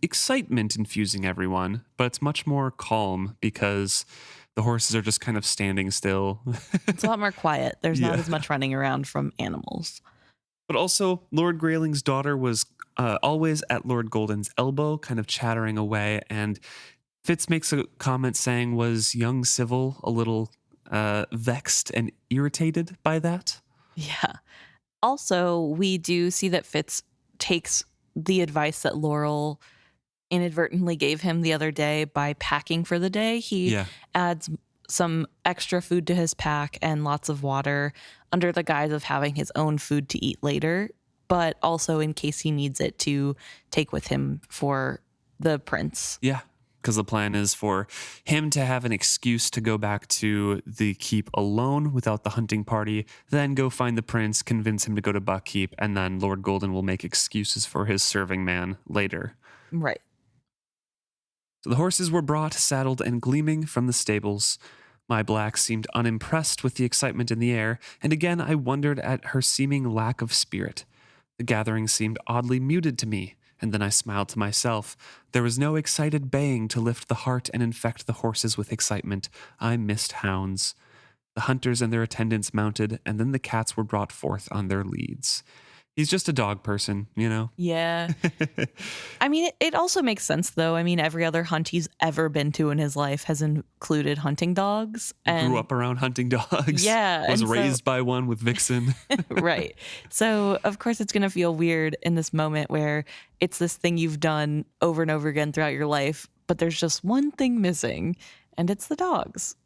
excitement infusing everyone, but it's much more calm because the horses are just kind of standing still. It's a lot more quiet. There's not Yeah. as much running around from animals. But also, Lord Grayling's daughter was always at Lord Golden's elbow, kind of chattering away. And Fitz makes a comment saying, was young Civil a little vexed and irritated by that? Yeah. Also, we do see that Fitz takes the advice that Laurel inadvertently gave him the other day by packing for the day. He adds some extra food to his pack and lots of water under the guise of having his own food to eat later, but also in case he needs it to take with him for the prince. Yeah, because the plan is for him to have an excuse to go back to the keep alone without the hunting party, then go find the prince, convince him to go to Buckkeep, and then Lord Golden will make excuses for his serving man later. Right. So the horses were brought, saddled, and gleaming from the stables. My black seemed unimpressed with the excitement in the air, and again I wondered at her seeming lack of spirit. The gathering seemed oddly muted to me, and then I smiled to myself. There was no excited baying to lift the heart and infect the horses with excitement. I missed hounds. The hunters and their attendants mounted, and then the cats were brought forth on their leads. He's just a dog person, you know? Yeah. I mean, it also makes sense, though. I mean, every other hunt he's ever been to in his life has included hunting dogs. And grew up around hunting dogs. Yeah. Was raised by one with Vixen. Right. So, of course, it's going to feel weird in this moment where it's this thing you've done over and over again throughout your life, but there's just one thing missing, and it's the dogs.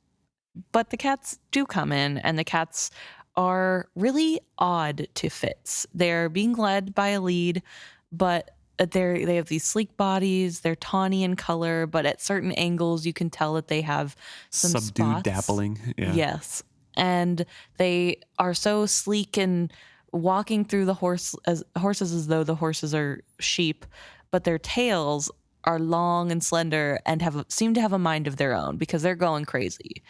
But the cats do come in, and the cats are really odd to Fitz. They're being led by a lead, but they have these sleek bodies. They're tawny in color, but at certain angles you can tell that they have some subdued spots. dappling. Yeah. Yes. And they are so sleek and walking through the horses as though the horses are sheep, but their tails are long and slender and seem to have a mind of their own because they're going crazy.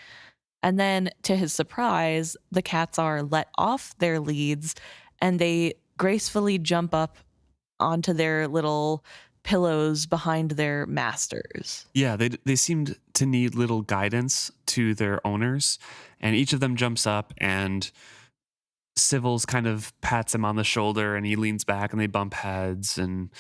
And then, to his surprise, the cats are let off their leads and they gracefully jump up onto their little pillows behind their masters. Yeah, they seemed to need little guidance to their owners, and each of them jumps up, and Civil's kind of pats him on the shoulder, and he leans back, and they bump heads, and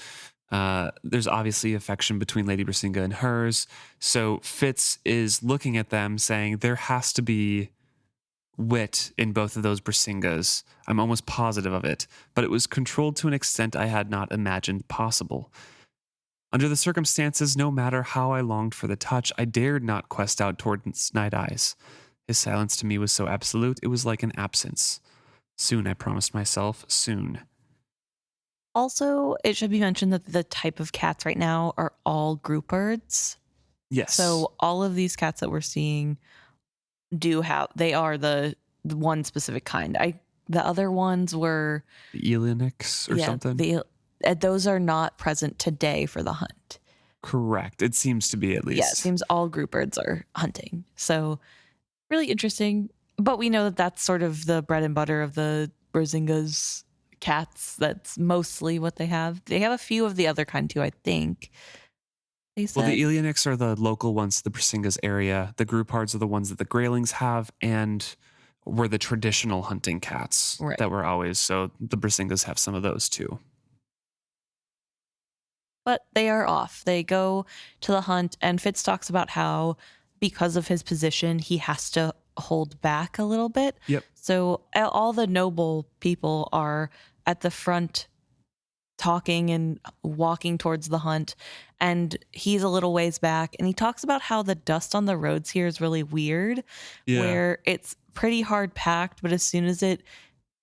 there's obviously affection between Lady Brisinga and hers. So Fitz is looking at them saying there has to be wit in both of those Brisingas. I'm almost positive of it, but it was controlled to an extent I had not imagined possible. Under the circumstances, no matter how I longed for the touch, I dared not quest out towards Nighteyes. His silence to me was so absolute, it was like an absence. Soon, I promised myself, soon. Also, it should be mentioned that the type of cats right now are all group birds. Yes. So all of these cats that we're seeing they are the one specific kind. The other ones were the Elenix or something. Those are not present today for the hunt. Correct. It seems to be, at least. Yeah, it seems all group birds are hunting. So really interesting. But we know that that's sort of the bread and butter of the Brazinga's cats. That's mostly what they have. They have a few of the other kind too, I think. They said. Well, the Elianics are the local ones to the Brasinga's area. The Groupards are the ones that the Graylings have, and were the traditional hunting cats that were always. So the Brasingas have some of those too. But they are off. They go to the hunt, and Fitz talks about how, because of his position, he has to hold back a little bit. Yep. So all the noble people are at the front talking and walking towards the hunt, and he's a little ways back. And he talks about how the dust on the roads here is really weird, where it's pretty hard packed, but as soon as it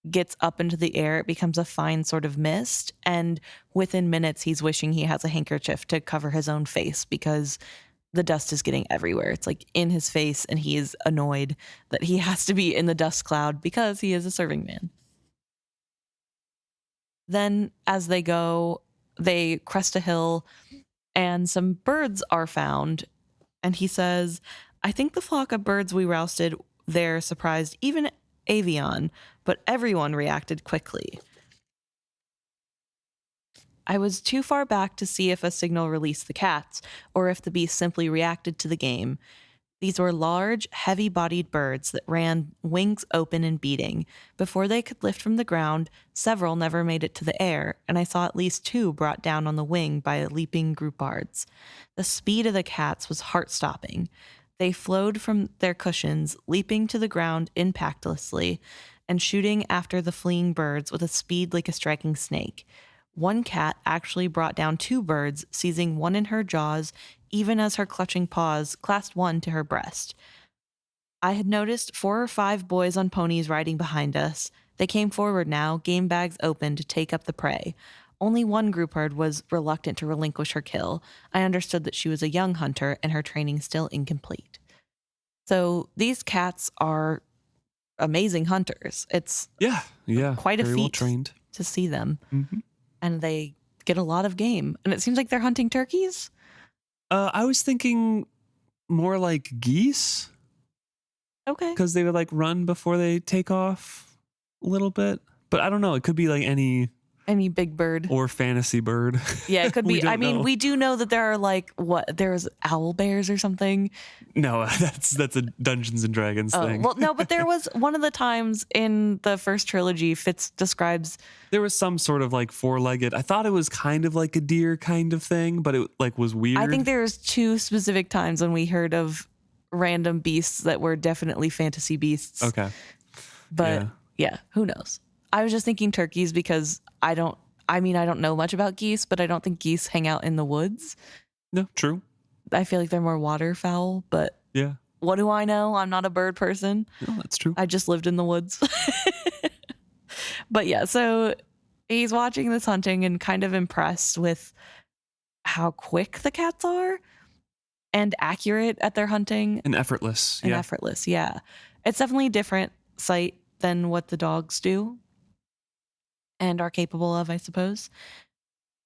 gets up into the air, it becomes a fine sort of mist. And within minutes, he's wishing he has a handkerchief to cover his own face because the dust is getting everywhere. It's like in his face, and he is annoyed that he has to be in the dust cloud because he is a serving man. Then as they go, they crest a hill and some birds are found. And he says, I think the flock of birds we rousted there surprised even Avion, but everyone reacted quickly. I was too far back to see if a signal released the cats, or if the beast simply reacted to the game. These were large, heavy-bodied birds that ran wings open and beating. Before they could lift from the ground, several never made it to the air, and I saw at least 2 brought down on the wing by leaping groupards. The speed of the cats was heart-stopping. They flowed from their cushions, leaping to the ground impactlessly, and shooting after the fleeing birds with a speed like a striking snake. One cat actually brought down 2 birds, seizing one in her jaws, even as her clutching paws clasped one to her breast. I had noticed 4 or 5 boys on ponies riding behind us. They came forward now, game bags open, to take up the prey. Only one groupard was reluctant to relinquish her kill. I understood that she was a young hunter and her training still incomplete. So these cats are amazing hunters. It's quite a feat well trained to see them. Mm-hmm. And they get a lot of game. And it seems like they're hunting turkeys. I was thinking more like geese. Okay. Because they would like run before they take off a little bit. But I don't know. It could be like any big bird or fantasy bird. Yeah, it could be. I mean, we do know that there are like there's owl bears or something. No, that's a Dungeons and Dragons thing. Well, no, but there was one of the times in the first trilogy, Fitz describes there was some sort of like 4-legged. I thought it was kind of like a deer kind of thing, but it like was weird. I think there's 2 specific times when we heard of random beasts that were definitely fantasy beasts. Okay. But yeah, who knows? I was just thinking turkeys because I don't know much about geese, but I don't think geese hang out in the woods. No, true. I feel like they're more waterfowl, but yeah. What do I know? I'm not a bird person. No, that's true. I just lived in the woods. But yeah, so he's watching this hunting and kind of impressed with how quick the cats are and accurate at their hunting. And effortless. Yeah. It's definitely a different sight than what the dogs do and are capable of, I suppose.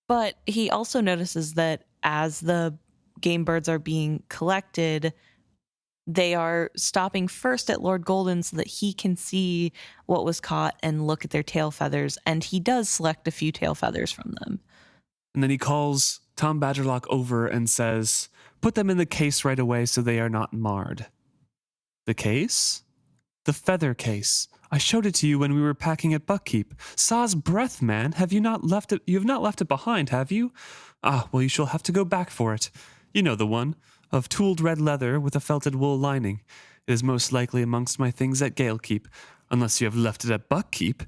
But he also notices that as the game birds are being collected, they are stopping first at Lord Golden so that he can see what was caught and look at their tail feathers. And he does select a few tail feathers from them. And then he calls Tom Badgerlock over and says, put them in the case right away so they are not marred. The case? The feather case. I showed it to you when we were packing at Buckkeep. Saw's breath, man. You have not left it behind, have you? Ah, well, you shall have to go back for it. You know the one. Of tooled red leather with a felted wool lining. It is most likely amongst my things at Galekeep, unless you have left it at Buckkeep.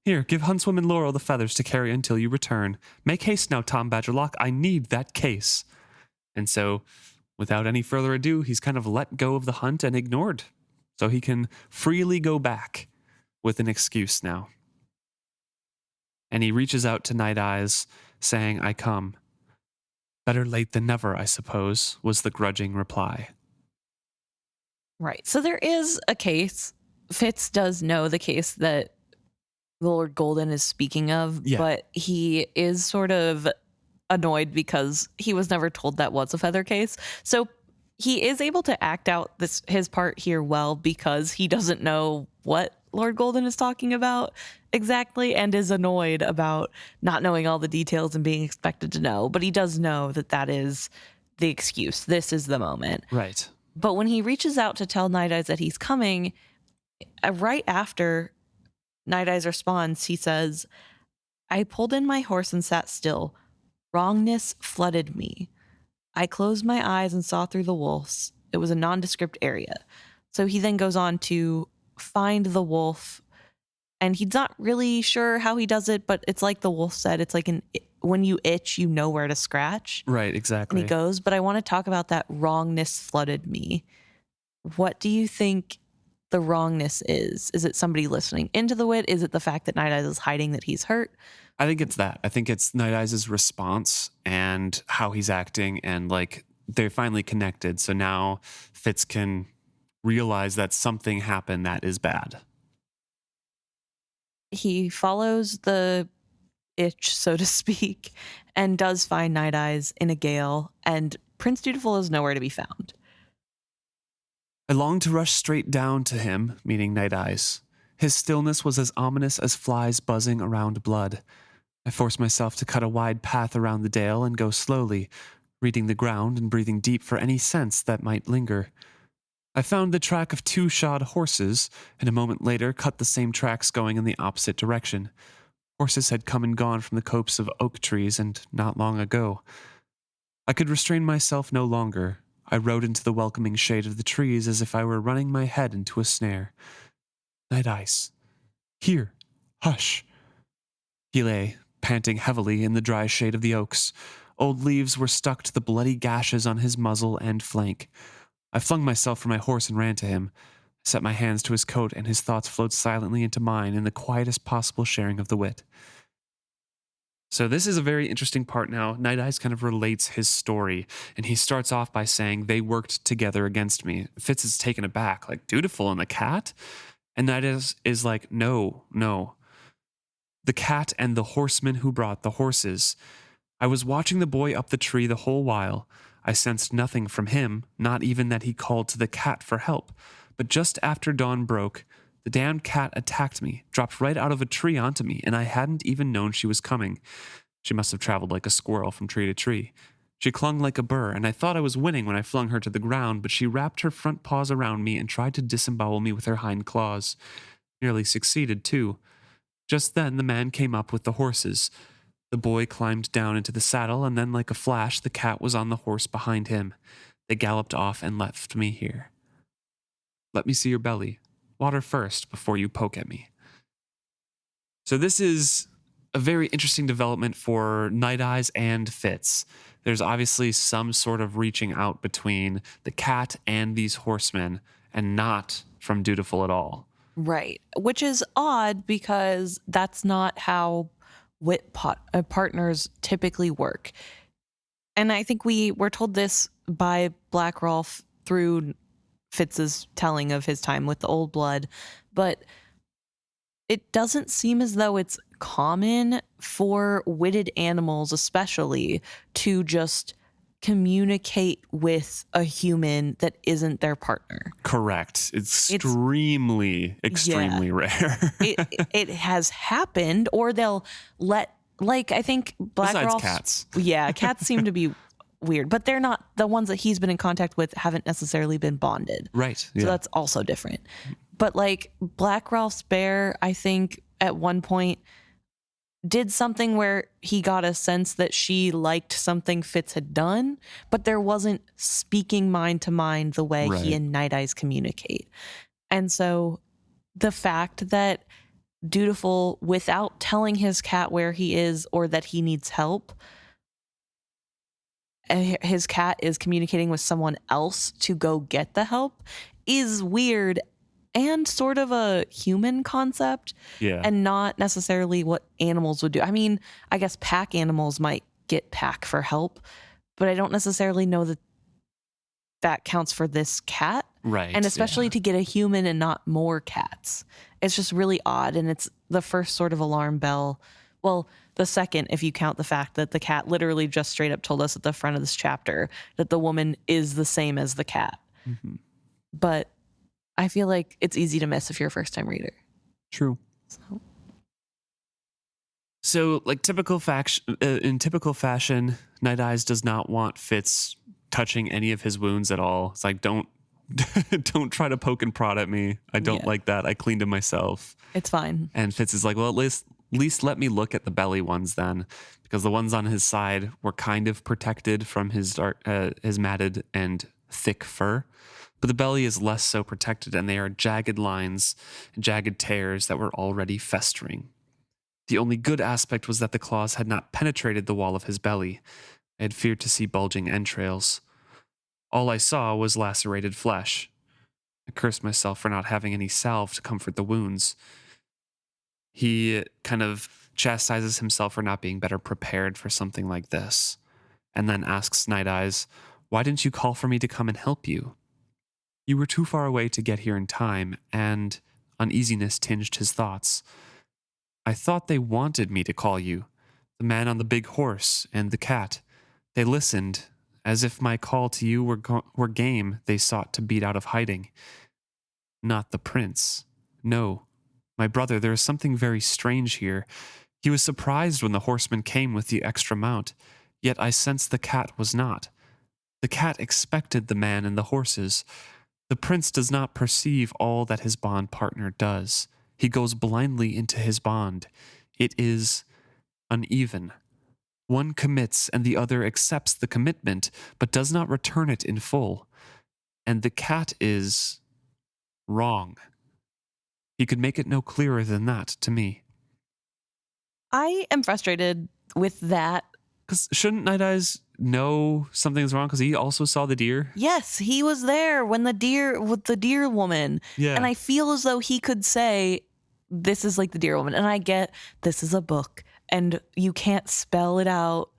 Here, give Huntswoman Laurel the feathers to carry until you return. Make haste now, Tom Badgerlock. I need that case. And so, without any further ado, he's kind of let go of the hunt and ignored. So he can freely go back with an excuse now. And he reaches out to Nighteyes, saying, I come. Better late than never, I suppose, was the grudging reply. Right. So there is a case. Fitz does know the case that Lord Golden is speaking of, but he is sort of annoyed because he was never told that was a feather case. So he is able to act out his part here well because he doesn't know what Lord Golden is talking about exactly and is annoyed about not knowing all the details and being expected to know. But he does know that is the excuse. This is the moment. Right. But when he reaches out to tell Nighteyes that he's coming, right after Nighteyes responds, he says, "I pulled in my horse and sat still. Wrongness flooded me. I closed my eyes and saw through the wolves. It was a nondescript area." So he then goes on to find the wolf, and he's not really sure how he does it, but it's like the wolf said, it's like when you itch, you know where to scratch. Right, exactly. And he goes, but I want to talk about that wrongness flooded me. What do you think the wrongness is? Is it somebody listening into the wit? Is it the fact that Nighteyes is hiding that he's hurt? I think it's that. I think it's Nighteyes' response and how he's acting, and like they're finally connected. So now Fitz can realize that something happened that is bad. He follows the itch, so to speak, and does find Nighteyes in a gale, and Prince Dutiful is nowhere to be found. I longed to rush straight down to him, meaning Nighteyes. His stillness was as ominous as flies buzzing around blood. I forced myself to cut a wide path around the dale and go slowly, reading the ground and breathing deep for any scents that might linger. I found the track of 2 shod horses, and a moment later cut the same tracks going in the opposite direction. Horses had come and gone from the copse of oak trees, and not long ago. I could restrain myself no longer. I rode into the welcoming shade of the trees as if I were running my head into a snare. Nighteyes. Here. Hush. He lay, panting heavily in the dry shade of the oaks. Old leaves were stuck to the bloody gashes on his muzzle and flank. I flung myself from my horse and ran to him. I set my hands to his coat, and his thoughts flowed silently into mine in the quietest possible sharing of the wit. So this is a very interesting part now. Nighteyes kind of relates his story, and he starts off by saying, they worked together against me. Fitz is taken aback, like, Dutiful and the cat? And Nighteyes is like, no. The cat and the horseman who brought the horses. I was watching the boy up the tree the whole while. I sensed nothing from him, not even that he called to the cat for help. But just after dawn broke, the damned cat attacked me, dropped right out of a tree onto me, and I hadn't even known she was coming. She must have traveled like a squirrel from tree to tree. She clung like a burr, and I thought I was winning when I flung her to the ground, but she wrapped her front paws around me and tried to disembowel me with her hind claws. Nearly succeeded, too. Just then the man came up with the horses. The boy climbed down into the saddle, and then like a flash the cat was on the horse behind him. They galloped off and left me here. Let me see your belly. Water first before you poke at me. So this is a very interesting development for Nighteyes and Fitz. There's obviously some sort of reaching out between the cat and these horsemen, and not from Dutiful at all. Right. Which is odd because that's not how partners typically work. And I think we were told this by Black Rolf through Fitz's telling of his time with the Old Blood, but it doesn't seem as though it's common for witted animals especially to just communicate with a human that isn't their partner. Correct. It's extremely rare. it has happened, or they'll let, like, I think Black Rolf. Cats. Yeah, cats seem to be weird, but they're not, the ones that he's been in contact with haven't necessarily been bonded. Right. Yeah. So that's also different. But like Black Rolf's bear, I think at one point did something where he got a sense that she liked something Fitz had done, but there wasn't speaking mind to mind the way he and Nighteyes communicate. And so the fact that Dutiful, without telling his cat where he is or that he needs help, his cat is communicating with someone else to go get the help is weird and sort of a human concept, and not necessarily what animals would do. I mean, I guess pack animals might get pack for help, but I don't necessarily know that that counts for this cat. Right. And especially to get a human and not more cats. It's just really odd, and it's the first sort of alarm bell. Well, the second, if you count the fact that the cat literally just straight up told us at the front of this chapter that the woman is the same as the cat. Mm-hmm. But I feel like it's easy to miss if you're a first-time reader. True. So, like in typical fashion, Nighteyes does not want Fitz touching any of his wounds at all. It's like, don't try to poke and prod at me. I don't like that. I cleaned them myself. It's fine. And Fitz is like, well, at least let me look at the belly ones then, because the ones on his side were kind of protected from his matted and thick fur. But the belly is less so protected, and they are jagged lines, jagged tears that were already festering. The only good aspect was that the claws had not penetrated the wall of his belly. I had feared to see bulging entrails. All I saw was lacerated flesh. I cursed myself for not having any salve to comfort the wounds. He kind of chastises himself for not being better prepared for something like this, and then asks Nighteyes, "Why didn't you call for me to come and help you?" "You were too far away to get here in time," and uneasiness tinged his thoughts. "I thought they wanted me to call you. The man on the big horse and the cat. They listened, as if my call to you were game they sought to beat out of hiding. Not the prince. No. My brother, there is something very strange here. He was surprised when the horseman came with the extra mount, yet I sensed the cat was not. The cat expected the man and the horses. The prince does not perceive all that his bond partner does. He goes blindly into his bond. It is uneven. One commits and the other accepts the commitment, but does not return it in full. And the cat is wrong. He could make it no clearer than that to me." I am frustrated with that. Because shouldn't Nighteyes know something's wrong? Because he also saw the deer. Yes, he was there when with the deer woman. Yeah. And I feel as though he could say, this is like the deer woman. And I get this is a book and you can't spell it out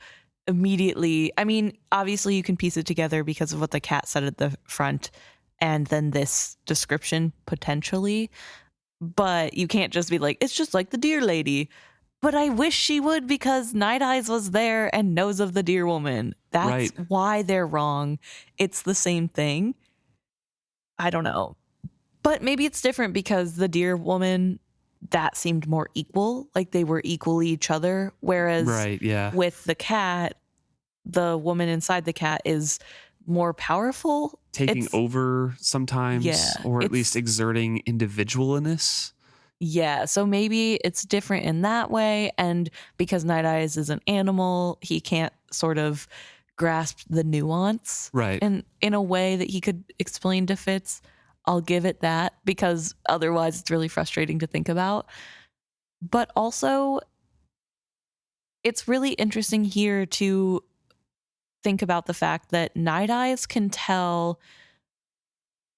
immediately. I mean, obviously you can piece it together because of what the cat said at the front and then this description potentially. But you can't just be like, it's just like the deer lady. But I wish she would, because Nighteyes was there and knows of the deer woman. That's right. Why they're wrong. It's the same thing. I don't know. But maybe it's different because the deer woman, that seemed more equal. Like they were equally each other. Whereas with the cat, the woman inside the cat is more powerful. Taking over sometimes, or at least exerting individualness. Yeah, so maybe it's different in that way. And because Nighteyes is an animal, he can't sort of grasp the nuance. Right. And in a way that he could explain to Fitz. I'll give it that, because otherwise it's really frustrating to think about. But also, it's really interesting here to think about the fact that Nighteyes can tell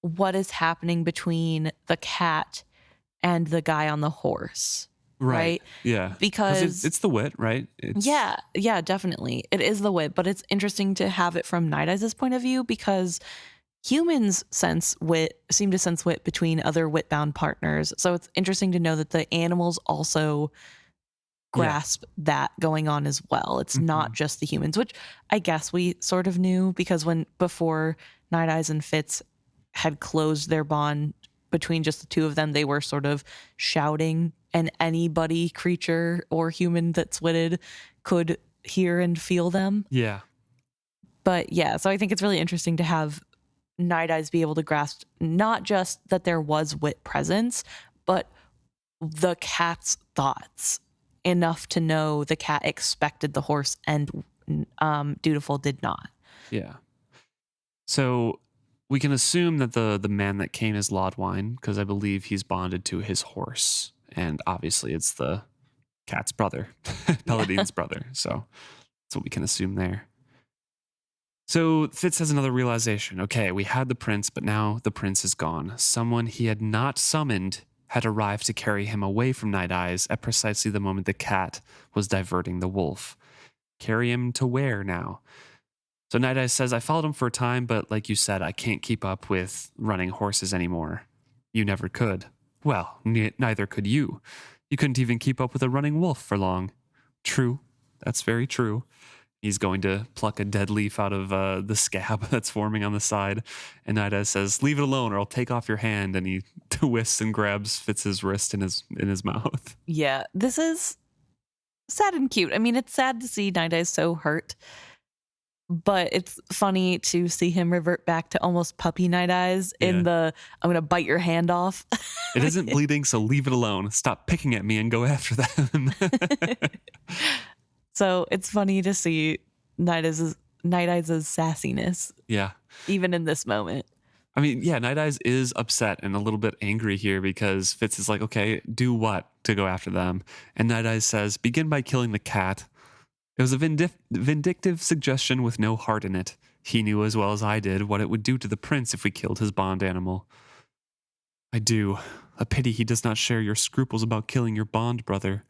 what is happening between the cat and the guy on the horse. Right? Yeah. Because it's the wit, right? Yeah, definitely. It is the wit, but it's interesting to have it from Nighteyes' point of view, because humans seem to sense wit between other wit-bound partners. So it's interesting to know that the animals also grasp that going on as well. It's not just the humans, which I guess we sort of knew, because before Nighteyes and Fitz had closed their bond between just the two of them, they were sort of shouting, and anybody, creature or human that's witted, could hear and feel them. Yeah. But yeah, so I think it's really interesting to have Nighteyes be able to grasp not just that there was wit presence, but the cat's thoughts enough to know the cat expected the horse and Dutiful did not. Yeah. So we can assume that the man that came is Lodwine, because I believe he's bonded to his horse. And obviously it's the cat's brother, Paladine's brother. So that's what we can assume there. So Fitz has another realization. Okay, we had the prince, but now the prince is gone. Someone he had not summoned had arrived to carry him away from Nighteyes at precisely the moment the cat was diverting the wolf. Carry him to where now? So Nighteyes says, I followed him for a time, but like you said, I can't keep up with running horses anymore. You never could. Well, neither could you. You couldn't even keep up with a running wolf for long. True. That's very true. He's going to pluck a dead leaf out of the scab that's forming on the side. And Nighteyes says, leave it alone or I'll take off your hand. And he twists and grabs Fitz's wrist in his mouth. Yeah, this is sad and cute. I mean, it's sad to see Nighteyes so hurt, but it's funny to see him revert back to almost puppy Nighteyes in the, I'm going to bite your hand off. It isn't bleeding, so leave it alone. Stop picking at me and go after them. So it's funny to see Nighteyes' sassiness. Yeah. Even in this moment. I mean, yeah, Nighteyes is upset and a little bit angry here because Fitz is like, okay, do what to go after them? And Nighteyes says, begin by killing the cat. It was a vindictive suggestion with no heart in it. He knew as well as I did what it would do to the prince if we killed his bond animal. I do. A pity he does not share your scruples about killing your bond brother.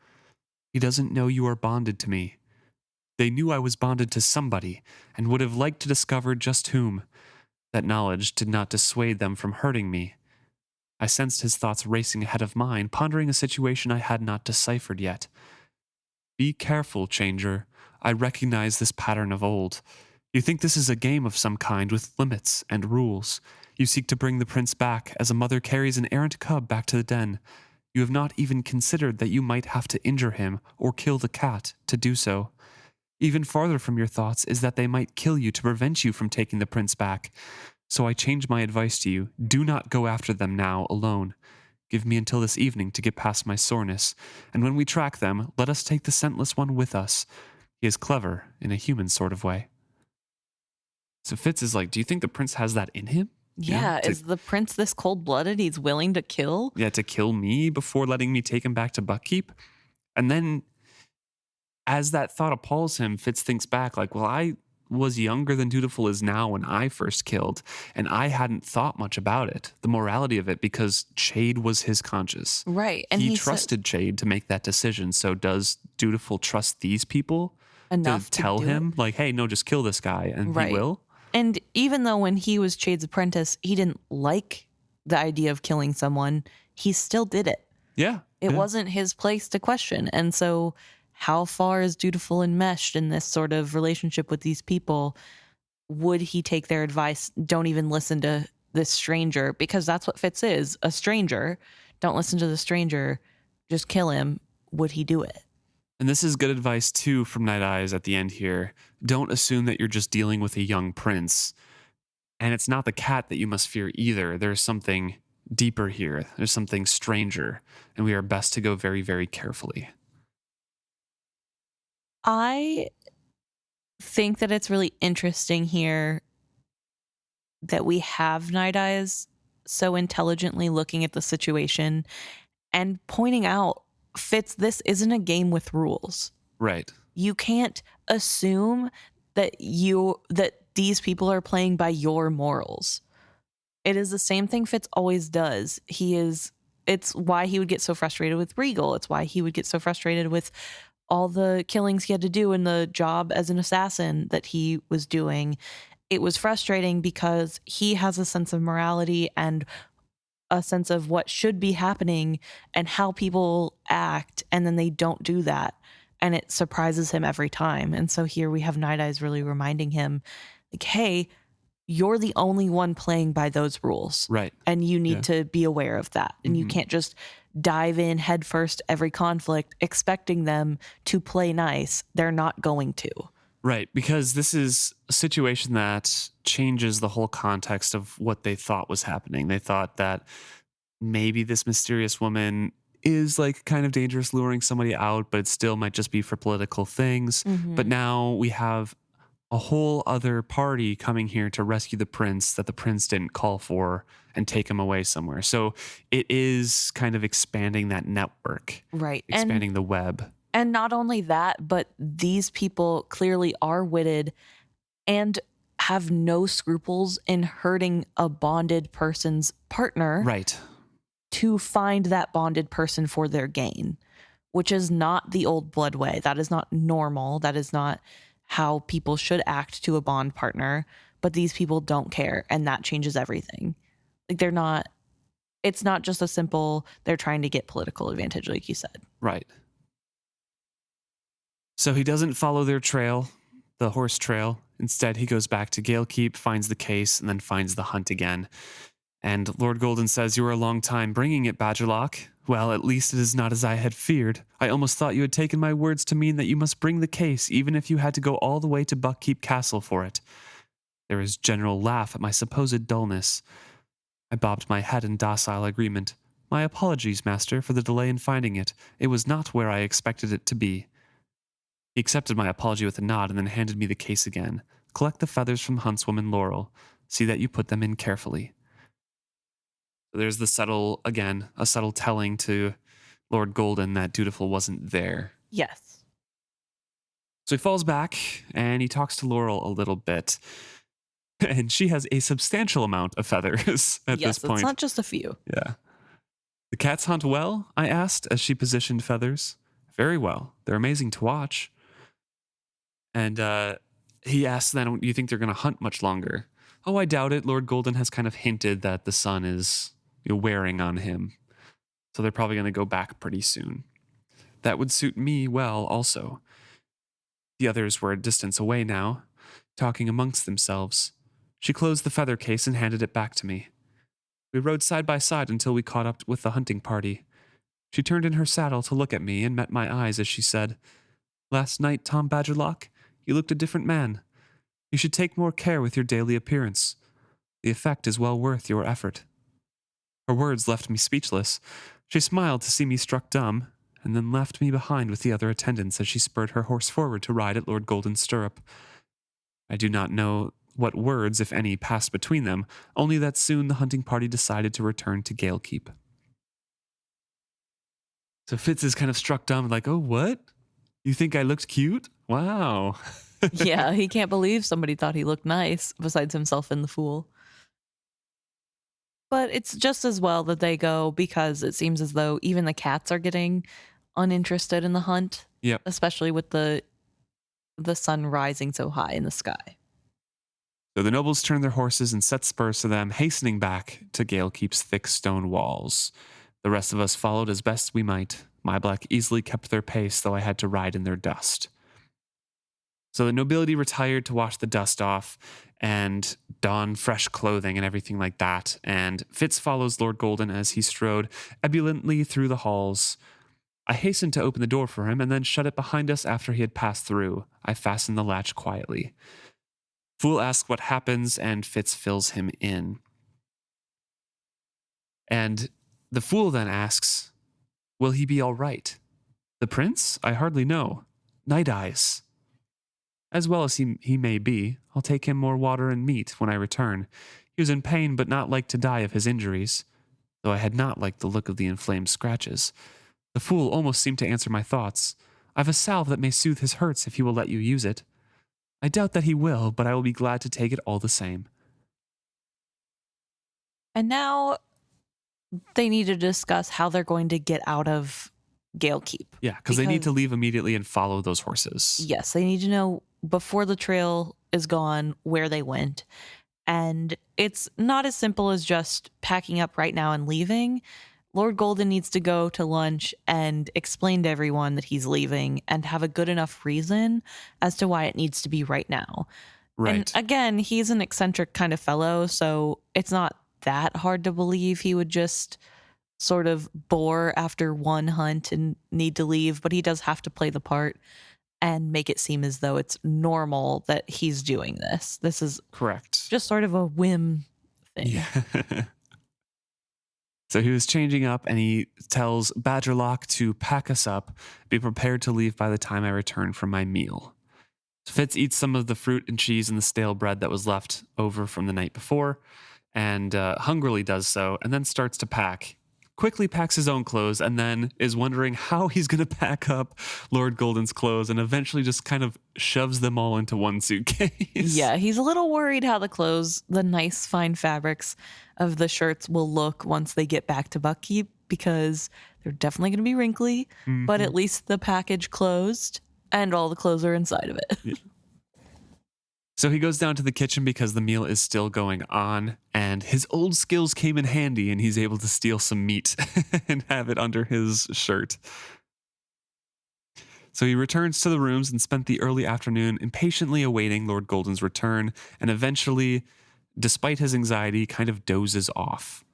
He doesn't know you are bonded to me. They knew I was bonded to somebody and would have liked to discover just whom. That knowledge did not dissuade them from hurting me. I sensed his thoughts racing ahead of mine, pondering a situation I had not deciphered yet. Be careful, Changer. I recognize this pattern of old. You think this is a game of some kind with limits and rules. You seek to bring the prince back as a mother carries an errant cub back to the den. You have not even considered that you might have to injure him or kill the cat to do so. Even farther from your thoughts is that they might kill you to prevent you from taking the prince back. So I change my advice to you. Do not go after them now alone. Give me until this evening to get past my soreness, and when we track them, let us take the scentless one with us. He is clever in a human sort of way. So Fitz is like, do you think the prince has that in him? Yeah, is the prince this cold-blooded? He's willing to kill? Yeah, to kill me before letting me take him back to Buckkeep? And then, as that thought appalls him, Fitz thinks back like, well, I was younger than Dutiful is now when I first killed, and I hadn't thought much about it, the morality of it, because Chade was his conscience. Right. And he trusted Chade to make that decision. So does Dutiful trust these people enough to tell him, like, hey, no, just kill this guy, and he will? And even though when he was Chade's apprentice, he didn't like the idea of killing someone, he still did it. Yeah. It wasn't his place to question. And so how far is Dutiful enmeshed in this sort of relationship with these people? Would he take their advice? Don't even listen to this stranger, because that's what Fitz is, a stranger. Don't listen to the stranger. Just kill him. Would he do it? And this is good advice, too, from Nighteyes at the end here. Don't assume that you're just dealing with a young prince. And it's not the cat that you must fear either. There's something deeper here. There's something stranger. And we are best to go very, very carefully. I think that it's really interesting here that we have Nighteyes so intelligently looking at the situation and pointing out, Fitz, this isn't a game with rules. Right. You can't assume that these people are playing by your morals. It is the same thing Fitz always does. It's why he would get so frustrated with Regal. It's why he would get so frustrated with all the killings he had to do in the job as an assassin that he was doing. It was frustrating because he has a sense of morality and a sense of what should be happening and how people act, and then they don't do that. And it surprises him every time. And so here we have Nighteyes really reminding him, like, hey, you're the only one playing by those rules. Right. And you need to be aware of that. And you can't just dive in headfirst every conflict expecting them to play nice. They're not going to. Right, because this is a situation that changes the whole context of what they thought was happening. They thought that maybe this mysterious woman is like kind of dangerous, luring somebody out, but it still might just be for political things. But now we have a whole other party coming here to rescue the prince that the prince didn't call for and take him away somewhere. So it is kind of expanding that network. Right. Expanding the web. And not only that, but these people clearly are witted and have no scruples in hurting a bonded person's partner. Right. To find that bonded person for their gain, which is not the old blood way. That is not normal. That is not how people should act to a bond partner. But these people don't care, and that changes everything. Like it's not just a simple, they're trying to get political advantage, like you said. Right. So he doesn't follow their trail, the horse trail. Instead, he goes back to Galekeep, finds the case, and then finds the hunt again. And Lord Golden says, "You were a long time bringing it, Badgerlock. Well, at least it is not as I had feared. I almost thought you had taken my words to mean that you must bring the case, even if you had to go all the way to Buckkeep Castle for it." There is general laugh at my supposed dullness. I bobbed my head in docile agreement. "My apologies, master, for the delay in finding it. It was not where I expected it to be." He accepted my apology with a nod and then handed me the case again. "Collect the feathers from huntswoman Laurel. See that you put them in carefully." There's a subtle telling to Lord Golden that Dutiful wasn't there. Yes. So he falls back and he talks to Laurel a little bit. And she has a substantial amount of feathers at this point. Yes, it's not just a few. Yeah. "The cats hunt well?" I asked as she positioned feathers. "Very well. They're amazing to watch." And he asks then, "Do you think they're going to hunt much longer?" "Oh, I doubt it. Lord Golden has kind of hinted that the sun is wearing on him. So they're probably going to go back pretty soon." That would suit me well also. The others were a distance away now, talking amongst themselves. She closed the feather case and handed it back to me. We rode side by side until we caught up with the hunting party. She turned in her saddle to look at me and met my eyes as she said, "Last night, Tom Badgerlock, you looked a different man. You should take more care with your daily appearance. The effect is well worth your effort." Her words left me speechless. She smiled to see me struck dumb, and then left me behind with the other attendants as she spurred her horse forward to ride at Lord Golden's stirrup. I do not know what words, if any, passed between them, only that soon the hunting party decided to return to Galekeep. So Fitz is kind of struck dumb, like, "Oh, what? You think I looked cute? Wow." Yeah, he can't believe somebody thought he looked nice, besides himself and the fool. But it's just as well that they go, because it seems as though even the cats are getting uninterested in the hunt. Yep. Especially with the sun rising so high in the sky. So the nobles turned their horses and set spurs to them, hastening back to Galekeep's thick stone walls. The rest of us followed as best we might. My black easily kept their pace, though I had to ride in their dust. So the nobility retired to wash the dust off and don fresh clothing and everything like that. And Fitz follows Lord Golden as he strode ebulliently through the halls. I hastened to open the door for him and then shut it behind us after he had passed through. I fastened the latch quietly. Fool asks what happens, and Fitz fills him in. And the fool then asks, "Will he be all right?" "The prince? I hardly know. Nighteyes." "As well as he may be. I'll take him more water and meat when I return. He was in pain, but not like to die of his injuries, though I had not liked the look of the inflamed scratches." The fool almost seemed to answer my thoughts. "I've a salve that may soothe his hurts if he will let you use it." "I doubt that he will, but I will be glad to take it all the same." And now they need to discuss how they're going to get out of Galekeep. Yeah, because they need to leave immediately and follow those horses. Yes, they need to know before the trail is gone where they went. And it's not as simple as just packing up right now and leaving. Lord Golden needs to go to lunch and explain to everyone that he's leaving and have a good enough reason as to why it needs to be right now. Right. And again, he's an eccentric kind of fellow, so it's not that hard to believe he would just sort of bore after one hunt and need to leave, but he does have to play the part and make it seem as though it's normal that he's doing this. This is correct. Just sort of a whim thing. Yeah. So he was changing up and he tells Badgerlock to pack us up, be prepared to leave by the time I return from my meal. Fitz eats some of the fruit and cheese and the stale bread that was left over from the night before, and hungrily does so, and then starts to pack. Quickly packs his own clothes, and then is wondering how he's going to pack up Lord Golden's clothes, and eventually just kind of shoves them all into one suitcase. Yeah, he's a little worried how the clothes, the nice fine fabrics of the shirts will look once they get back to Buckkeep, because they're definitely going to be wrinkly, but at least the package closed and all the clothes are inside of it. Yeah. So he goes down to the kitchen because the meal is still going on, and his old skills came in handy, and he's able to steal some meat and have it under his shirt. So he returns to the rooms and spent the early afternoon impatiently awaiting Lord Golden's return, and eventually, despite his anxiety, kind of dozes off.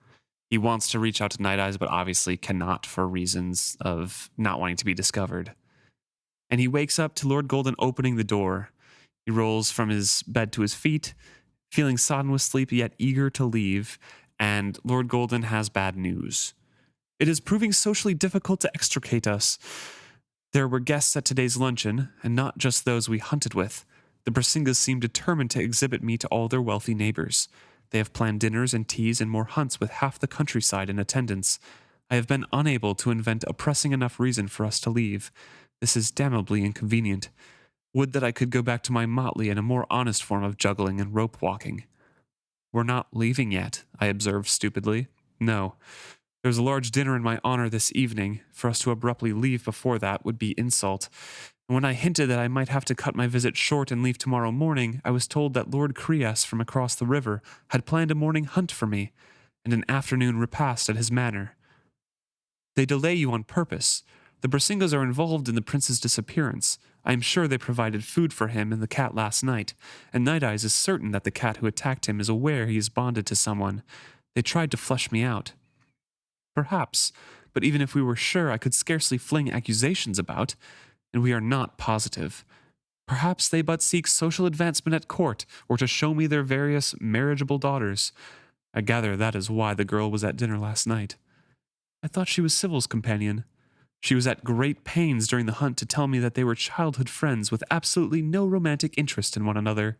He wants to reach out to Nighteyes, but obviously cannot for reasons of not wanting to be discovered. And he wakes up to Lord Golden opening the door. He rolls from his bed to his feet, feeling sodden with sleep yet eager to leave, and Lord Golden has bad news. It is proving socially difficult to extricate us. There were guests at today's luncheon, and not just those we hunted with. The Brasingas seem determined to exhibit me to all their wealthy neighbors. They have planned dinners and teas and more hunts with half the countryside in attendance. I have been unable to invent a pressing enough reason for us to leave. This is damnably inconvenient. Would that I could go back to my motley and a more honest form of juggling and rope walking. We're not leaving yet, I observed stupidly. No. There's a large dinner in my honor this evening. For us to abruptly leave before that would be insult. And when I hinted that I might have to cut my visit short and leave tomorrow morning, I was told that Lord Crias from across the river had planned a morning hunt for me, and an afternoon repast at his manor. They delay you on purpose. The Brasingas are involved in the prince's disappearance. I am sure they provided food for him and the cat last night, and Nighteyes is certain that the cat who attacked him is aware he is bonded to someone. They tried to flush me out. Perhaps, but even if we were sure, I could scarcely fling accusations about, and we are not positive. Perhaps they but seek social advancement at court, or to show me their various marriageable daughters. I gather that is why the girl was at dinner last night. I thought she was Sybil's companion. She was at great pains during the hunt to tell me that they were childhood friends with absolutely no romantic interest in one another.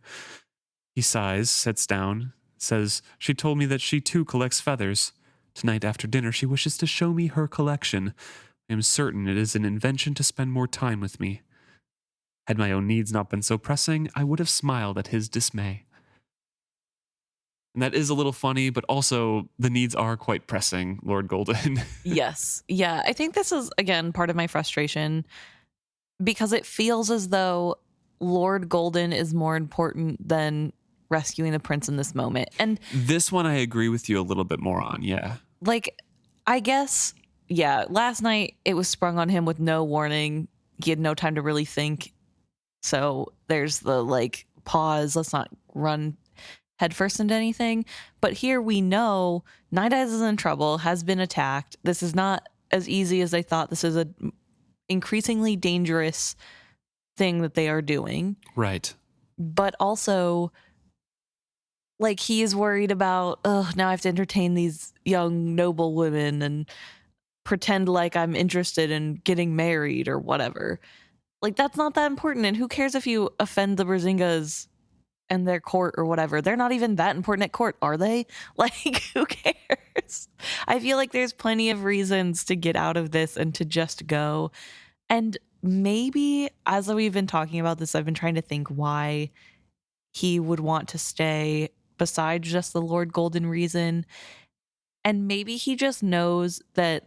He sighs, sits down, says she told me that she too collects feathers. Tonight after dinner she wishes to show me her collection. I am certain it is an invention to spend more time with me. Had my own needs not been so pressing, I would have smiled at his dismay. And that is a little funny, but also the needs are quite pressing, Lord Golden. Yes. Yeah. I think this is, again, part of my frustration because it feels as though Lord Golden is more important than rescuing the prince in this moment. And this one I agree with you a little bit more on, yeah. Like, I guess, yeah, last night it was sprung on him with no warning. He had no time to really think. So there's the, like, pause. Let's not run headfirst into anything. But here we know Nighteyes is in trouble, has been attacked. This is not as easy as I thought. This is a increasingly dangerous thing that they are doing. Right. But also, like, he is worried about, now I have to entertain these young noble women and pretend like I'm interested in getting married or whatever. Like, that's not that important. And who cares if you offend the Brasingas and their court or whatever? They're not even that important at court, are they? Like, who cares? I feel like there's plenty of reasons to get out of this and to just go. And maybe, as we've been talking about this, I've been trying to think why he would want to stay besides just the Lord Golden reason. And maybe he just knows that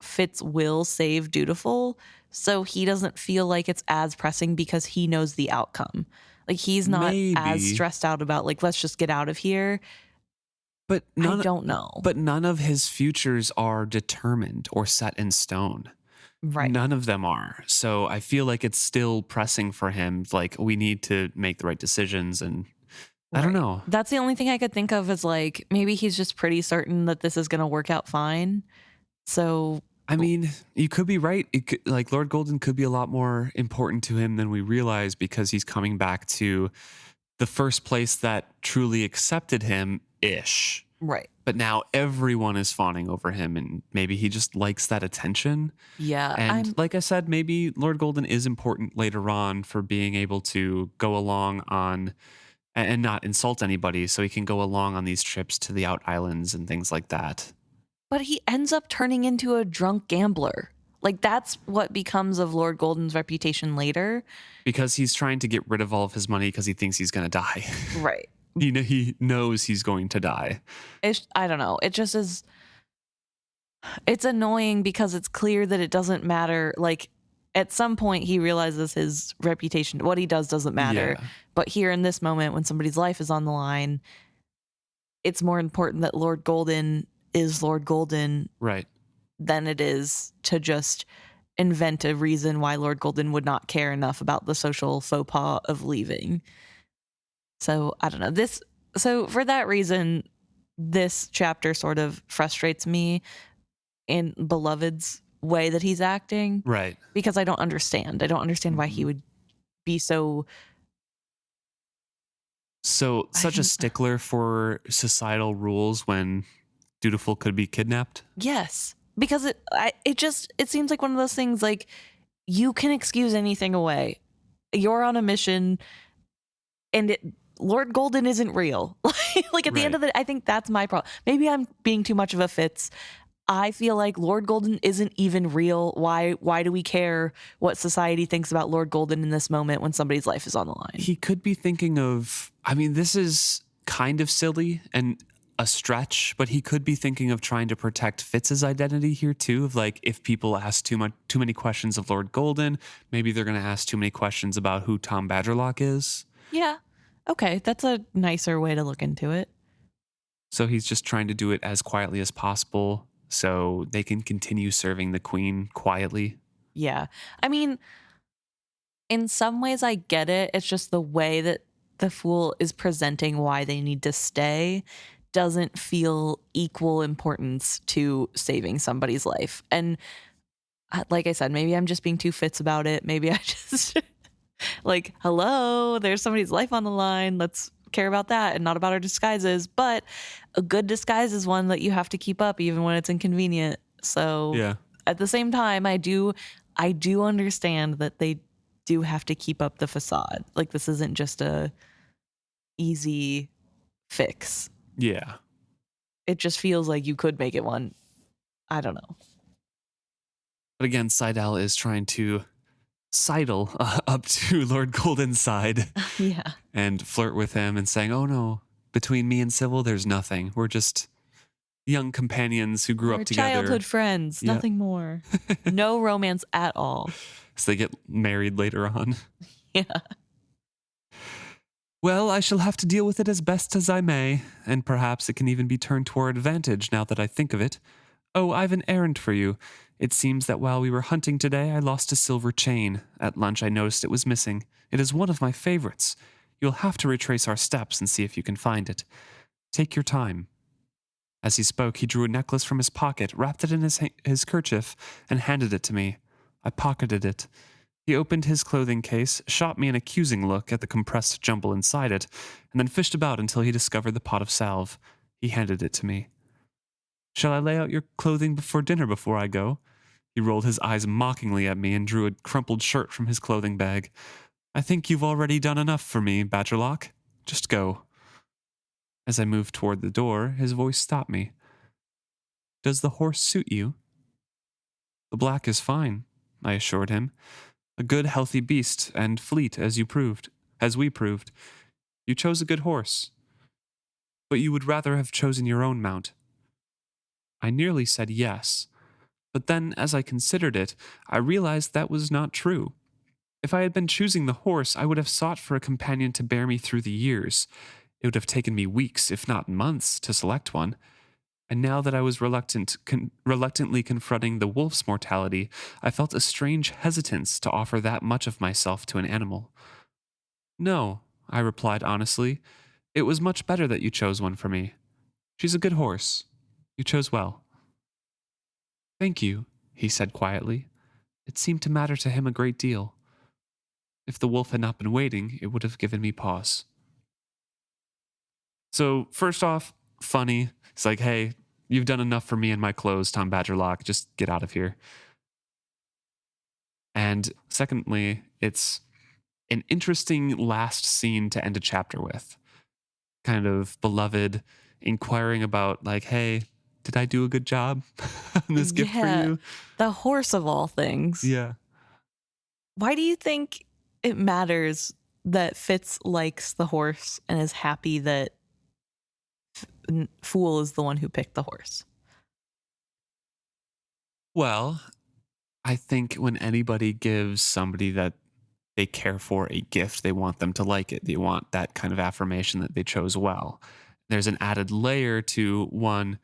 Fitz will save Dutiful, so he doesn't feel like it's as pressing because he knows the outcome. Like, he's not as stressed out about, like, let's just get out of here. But I don't know. But none of his futures are determined or set in stone. Right. None of them are. So I feel like it's still pressing for him. Like, we need to make the right decisions, and I don't know. That's the only thing I could think of is, like, maybe he's just pretty certain that this is going to work out fine. So, I mean, you could be right. It could, like, Lord Golden could be a lot more important to him than we realize because he's coming back to the first place that truly accepted him-ish. Right. But now everyone is fawning over him, and maybe he just likes that attention. Yeah. And like I said, maybe Lord Golden is important later on for being able to go along on and not insult anybody, so he can go along on these trips to the out islands and things like that. But he ends up turning into a drunk gambler. Like, that's what becomes of Lord Golden's reputation later. Because he's trying to get rid of all of his money because he thinks he's going to die. Right. He knows he's going to die. I don't know. It just is. It's annoying because it's clear that it doesn't matter. Like, at some point he realizes his reputation, what he does doesn't matter. Yeah. But here in this moment, when somebody's life is on the line, it's more important that Lord Golden is Lord Golden, right, than it is to just invent a reason why Lord Golden would not care enough about the social faux pas of leaving. So I don't know. So for that reason, this chapter sort of frustrates me in Beloved's way that he's acting. Right. Because I don't understand. I don't understand why he would be so such a stickler for societal rules when Dutiful could be kidnapped. Yes. Because it seems like one of those things like you can excuse anything away. You're on a mission and Lord Golden isn't real. Like at the end of I think that's my problem. Maybe I'm being too much of a Fitz. I feel like Lord Golden isn't even real. Why do we care what society thinks about Lord Golden in this moment when somebody's life is on the line? He could be thinking of, I mean, this is kind of silly and a stretch, but he could be thinking of trying to protect Fitz's identity here too. Of like, if people ask too many questions of Lord Golden, maybe they're going to ask too many questions about who Tom Badgerlock is. Yeah. Okay. That's a nicer way to look into it. So he's just trying to do it as quietly as possible so they can continue serving the queen quietly. Yeah. I mean, in some ways I get it. It's just the way that the Fool is presenting why they need to stay doesn't feel equal importance to saving somebody's life. And like I said, maybe I'm just being too Fitz about it. Maybe I just like, hello, there's somebody's life on the line. Let's care about that and not about our disguises. But a good disguise is one that you have to keep up even when it's inconvenient. So yeah. At the same time, I do understand that they do have to keep up the facade. Like this isn't just a easy fix. Yeah. It just feels like you could make it one. I don't know. But again, Seidel is trying to sidle up to Lord Golden's side. Yeah. And flirt with him and saying, oh no, between me and Sybil, there's nothing. We're just young companions who grew up together. Childhood friends, nothing more. No romance at all. So they get married later on. Yeah. Well, I shall have to deal with it as best as I may, and perhaps it can even be turned to our advantage now that I think of it. Oh, I've an errand for you. It seems that while we were hunting today, I lost a silver chain. At lunch, I noticed it was missing. It is one of my favorites. You'll have to retrace our steps and see if you can find it. Take your time. As he spoke, he drew a necklace from his pocket, wrapped it in his kerchief, and handed it to me. I pocketed it. He opened his clothing case, shot me an accusing look at the compressed jumble inside it, and then fished about until he discovered the pot of salve. He handed it to me. Shall I lay out your clothing before dinner before I go? He rolled his eyes mockingly at me and drew a crumpled shirt from his clothing bag. I think you've already done enough for me, Badgerlock. Just go. As I moved toward the door, his voice stopped me. Does the horse suit you? The black is fine, I assured him. A good, healthy beast, and fleet, as we proved. You chose a good horse. But you would rather have chosen your own mount. I nearly said yes, but then, as I considered it, I realized that was not true. If I had been choosing the horse, I would have sought for a companion to bear me through the years. It would have taken me weeks, if not months, to select one. And now that I was reluctantly confronting the wolf's mortality, I felt a strange hesitance to offer that much of myself to an animal. No, I replied honestly. It was much better that you chose one for me. She's a good horse. You chose well. Thank you, he said quietly. It seemed to matter to him a great deal. If the wolf had not been waiting, it would have given me pause. So, first off, funny. It's like, hey, you've done enough for me and my clothes, Tom Badgerlock. Just get out of here. And secondly, it's an interesting last scene to end a chapter with. Kind of Beloved inquiring about, like, hey, did I do a good job on this gift for you? The horse of all things. Yeah. Why do you think it matters that Fitz likes the horse and is happy that Fool is the one who picked the horse? Well, I think when anybody gives somebody that they care for a gift, they want them to like it. They want that kind of affirmation that they chose well. There's an added layer to, one,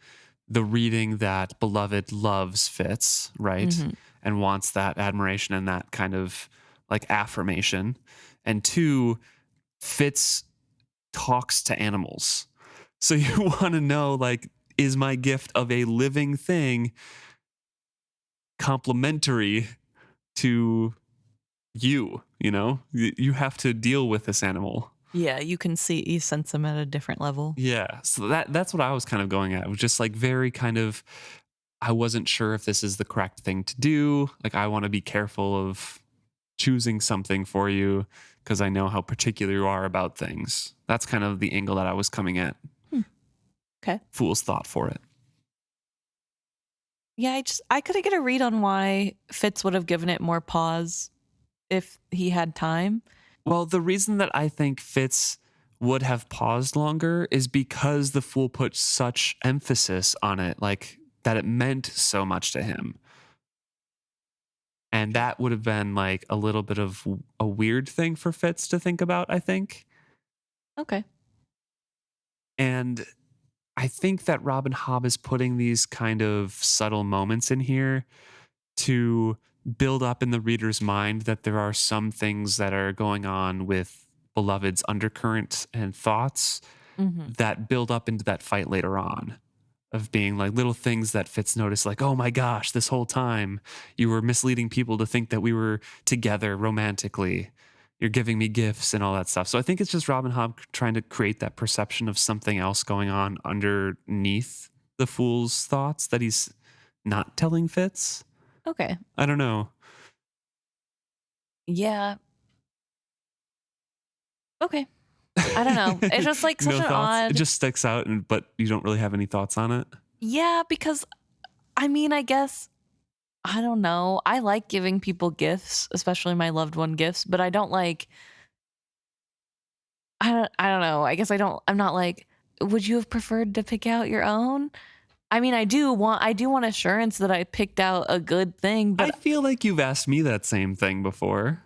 the reading that Beloved loves Fitz, right? Mm-hmm. and wants that admiration and that kind of like affirmation. And 2, Fitz talks to animals. So you want to know, like, is my gift of a living thing complementary to you? You know, you have to deal with this animal. Yeah, you sense them at a different level. Yeah. So that's what I was kind of going at. It was just like very kind of, I wasn't sure if this is the correct thing to do. Like, I want to be careful of choosing something for you because I know how particular you are about things. That's kind of the angle that I was coming at. Okay. Fool's thought for it. Yeah, I couldn't get a read on why Fitz would have given it more pause if he had time. Well, the reason that I think Fitz would have paused longer is because the Fool put such emphasis on it, like that it meant so much to him. And that would have been like a little bit of a weird thing for Fitz to think about, I think. Okay. And I think that Robin Hobb is putting these kind of subtle moments in here to build up in the reader's mind that there are some things that are going on with Beloved's undercurrent and thoughts that build up into that fight later on, of being like little things that Fitz noticed, like, oh my gosh, this whole time you were misleading people to think that we were together romantically. You're giving me gifts and all that stuff. So I think it's just Robin Hobb trying to create that perception of something else going on underneath the Fool's thoughts that he's not telling Fitz. Okay. I don't know. Yeah. Okay. I don't know. It's just like such No an thoughts? odd. It just sticks out, but you don't really have any thoughts on it? Yeah, because I mean, I guess, I don't know. I like giving people gifts, especially my loved one gifts, but I don't like, I don't know. I guess I'm not like, would you have preferred to pick out your own? I mean, I do want assurance that I picked out a good thing, but I feel like you've asked me that same thing before.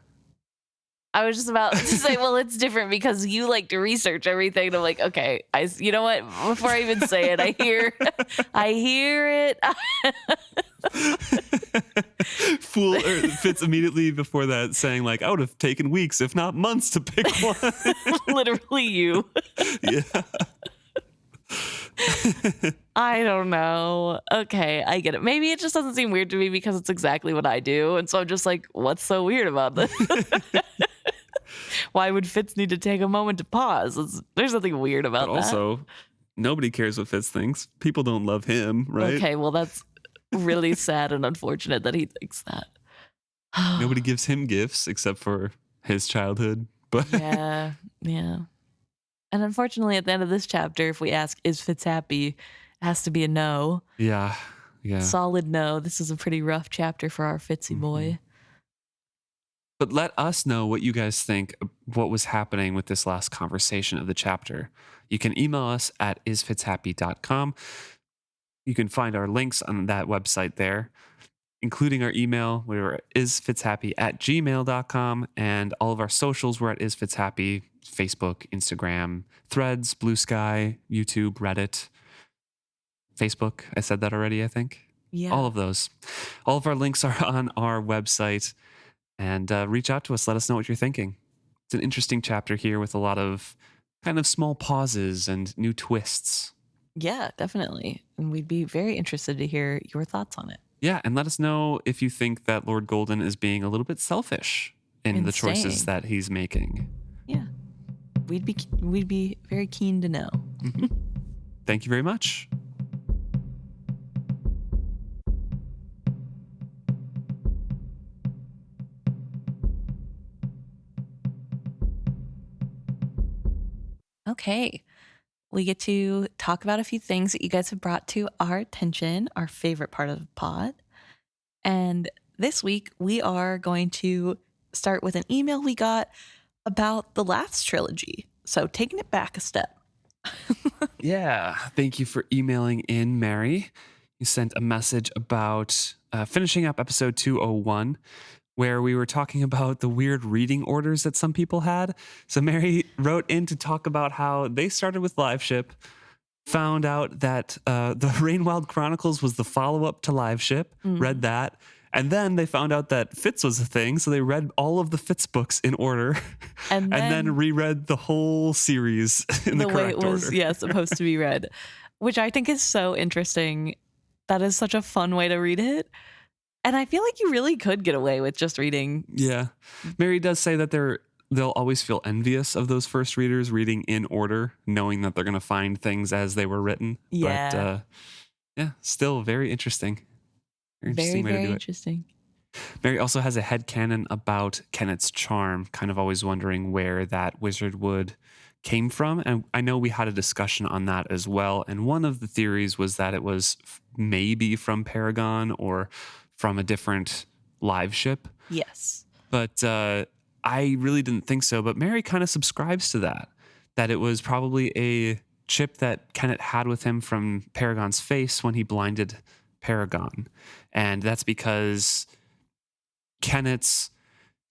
I was just about to say, well, it's different because you like to research everything. And I'm like, okay, you know what? Before I even say it, I hear it. Fitz immediately before that saying like, I would have taken weeks, if not months, to pick one. Literally you. Yeah. I don't know. Okay, I get it. Maybe it just doesn't seem weird to me because it's exactly what I do. And so I'm just like, what's so weird about this? Why would Fitz need to take a moment to pause? There's nothing weird about But also, nobody cares what Fitz thinks. People don't love him, right? Okay, well, that's really sad and unfortunate that he thinks that. Nobody gives him gifts except for his childhood. But yeah. And unfortunately, at the end of this chapter, if we ask, is Fitz happy? It has to be a no. Yeah. Solid no. This is a pretty rough chapter for our Fitzy boy. But let us know what you guys think, what was happening with this last conversation of the chapter. You can email us at isfitzhappy.com. You can find our links on that website there, including our email. We were at isfitzhappy@gmail.com, and all of our socials were at isfitzhappy, Facebook, Instagram, Threads, Blue Sky, YouTube, Reddit, Facebook. I said that already, I think. Yeah. All of those. All of our links are on our website. And reach out to us. Let us know what you're thinking. It's an interesting chapter here with a lot of kind of small pauses and new twists. Yeah, definitely. And we'd be very interested to hear your thoughts on it. Yeah, and let us know if you think that Lord Golden is being a little bit selfish in the choices that he's making. Yeah. We'd be very keen to know. Mm-hmm. Thank you very much. Okay. We get to talk about a few things that you guys have brought to our attention, our favorite part of the pod. And this week, we are going to start with an email we got about the last trilogy. So taking it back a step. Yeah. Thank you for emailing in, Mary. You sent a message about finishing up episode 201, where we were talking about the weird reading orders that some people had. So Mary wrote in to talk about how they started with Live Ship, found out that the Rainwild Chronicles was the follow-up to Live Ship, read that, And then they found out that Fitz was a thing, so they read all of the Fitz books in order And then reread the whole series in the way correct it was, order. supposed to be read, which I think is so interesting. That is such a fun way to read it. And I feel like you really could get away with just reading. Yeah. Mary does say that they'll always feel envious of those first readers reading in order, knowing that they're going to find things as they were written. Yeah. But still very interesting. Very interesting way to do it. Interesting. Mary also has a headcanon about Kennet's charm, kind of always wondering where that wizard wood came from. And I know we had a discussion on that as well. And one of the theories was that it was maybe from Paragon or from a different live ship. Yes. But I really didn't think so. But Mary kind of subscribes to that it was probably a chip that Kennet had with him from Paragon's face when he blinded Paragon. And that's because Kennet's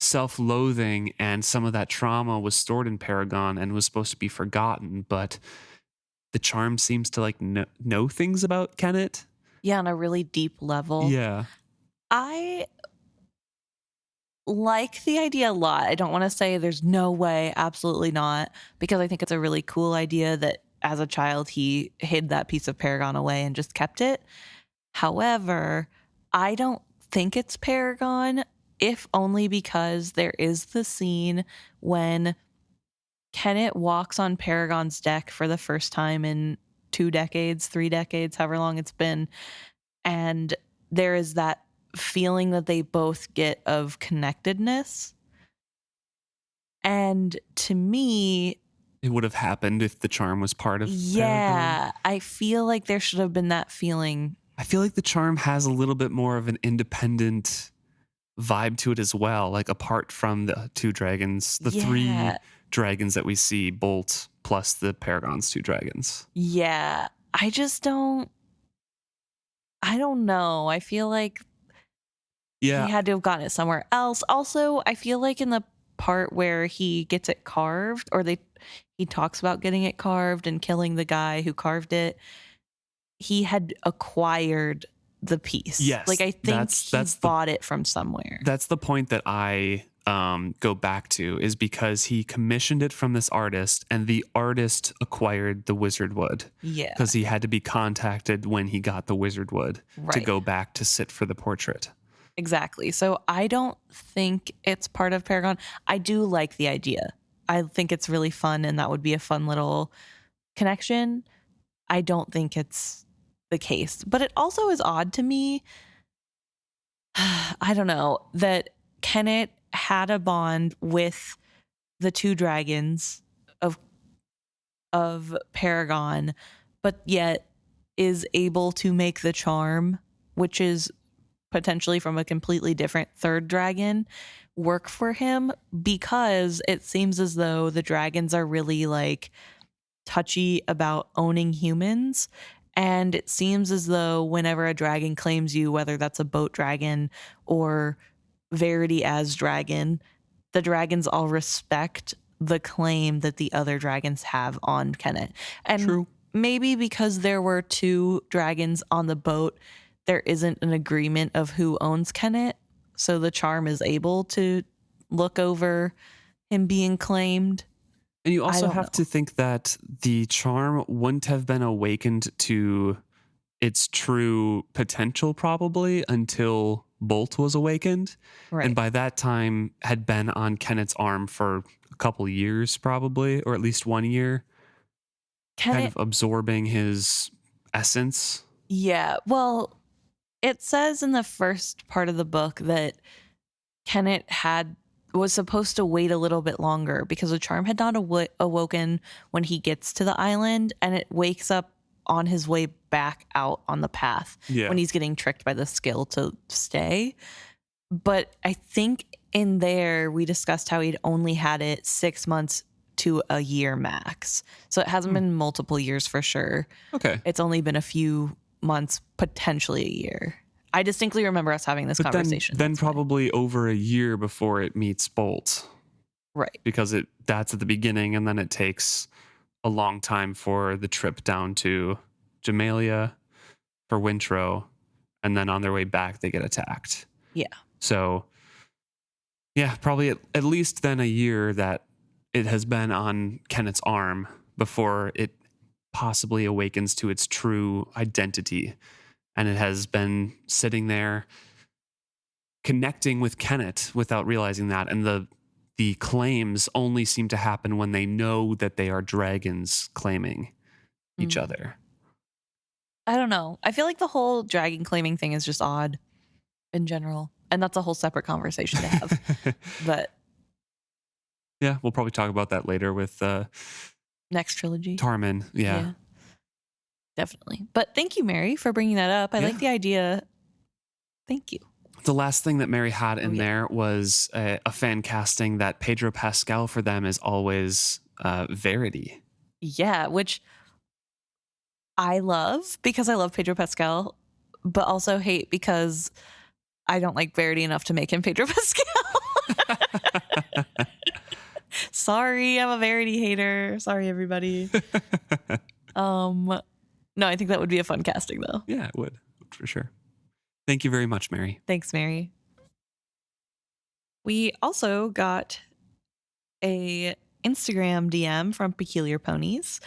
self-loathing and some of that trauma was stored in Paragon and was supposed to be forgotten, but the charm seems to know things about Kennet. Yeah, on a really deep level. Yeah. I like the idea a lot. I don't want to say there's no way, absolutely not, because I think it's a really cool idea that as a child he hid that piece of Paragon away and just kept it. However, I don't think it's Paragon, if only because there is the scene when Kennet walks on Paragon's deck for the first time in 2 decades, 3 decades, however long it's been. And there is that feeling that they both get of connectedness. And to me, it would have happened if the charm was part of Paragon. I feel like there should have been that feeling. I feel like the charm has a little bit more of an independent vibe to it as well, like apart from the 2 dragons, the 3 dragons that we see, Bolt plus the Paragon's 2 dragons. Yeah, I don't know. I feel like he had to have gotten it somewhere else. Also, I feel like in the part where he gets it carved, or he talks about getting it carved and killing the guy who carved it, he had acquired the piece. Yes. Like I think he bought it from somewhere. That's the point that I go back to, is because he commissioned it from this artist and the artist acquired the wizard wood. Yeah. Because he had to be contacted when he got the wizard wood to go back to sit for the portrait. Exactly. So I don't think it's part of Paragon. I do like the idea. I think it's really fun and that would be a fun little connection. I don't think it's the case, but it also is odd to me. I don't know, that Kennet had a bond with the 2 dragons of Paragon, but yet is able to make the charm, which is potentially from a completely different 3rd dragon, work for him, because it seems as though the dragons are really touchy about owning humans. And it seems as though whenever a dragon claims you, whether that's a boat dragon or Verity as dragon, the dragons all respect the claim that the other dragons have on Kennet. And maybe because there were 2 dragons on the boat, there isn't an agreement of who owns Kennet. So the charm is able to look over him being claimed. And you also have to think that the charm wouldn't have been awakened to its true potential probably until Bolt was awakened. Right. And by that time had been on Kennet's arm for a couple years probably, or at least 1 year. Kind of absorbing his essence. Yeah. Well, it says in the first part of the book that Kennet was supposed to wait a little bit longer because the charm had not awoken when he gets to the island, and it wakes up on his way back out on the path when he's getting tricked by the skill to stay. But I think in there we discussed how he'd only had it 6 months to a year max. So it hasn't been multiple years for sure. Okay. It's only been a few months, potentially a year. I distinctly remember us having this conversation. Then probably over a year before it meets Bolt. Right. Because that's at the beginning, and then it takes a long time for the trip down to Jamalia for Wintro, and then on their way back they get attacked. Yeah. So, yeah, probably at least then a year that it has been on Kenneth's arm before it possibly awakens to its true identity. And it has been sitting there connecting with Kenneth without realizing that. And the claims only seem to happen when they know that they are dragons claiming each other. I don't know. I feel like the whole dragon claiming thing is just odd in general. And that's a whole separate conversation to have. But yeah, we'll probably talk about that later with next trilogy. Tarmin. Yeah. Definitely. But thank you, Mary, for bringing that up. I like the idea. Thank you. The last thing that Mary had in there was a fan casting that Pedro Pascal for them is always Verity. Yeah, which I love because I love Pedro Pascal, but also hate because I don't like Verity enough to make him Pedro Pascal. Sorry, I'm a Verity hater. Sorry, everybody. No, I think that would be a fun casting, though. Yeah, it would, for sure. Thank you very much, Mary. Thanks, Mary. We also got a Instagram DM from Peculiar Ponies,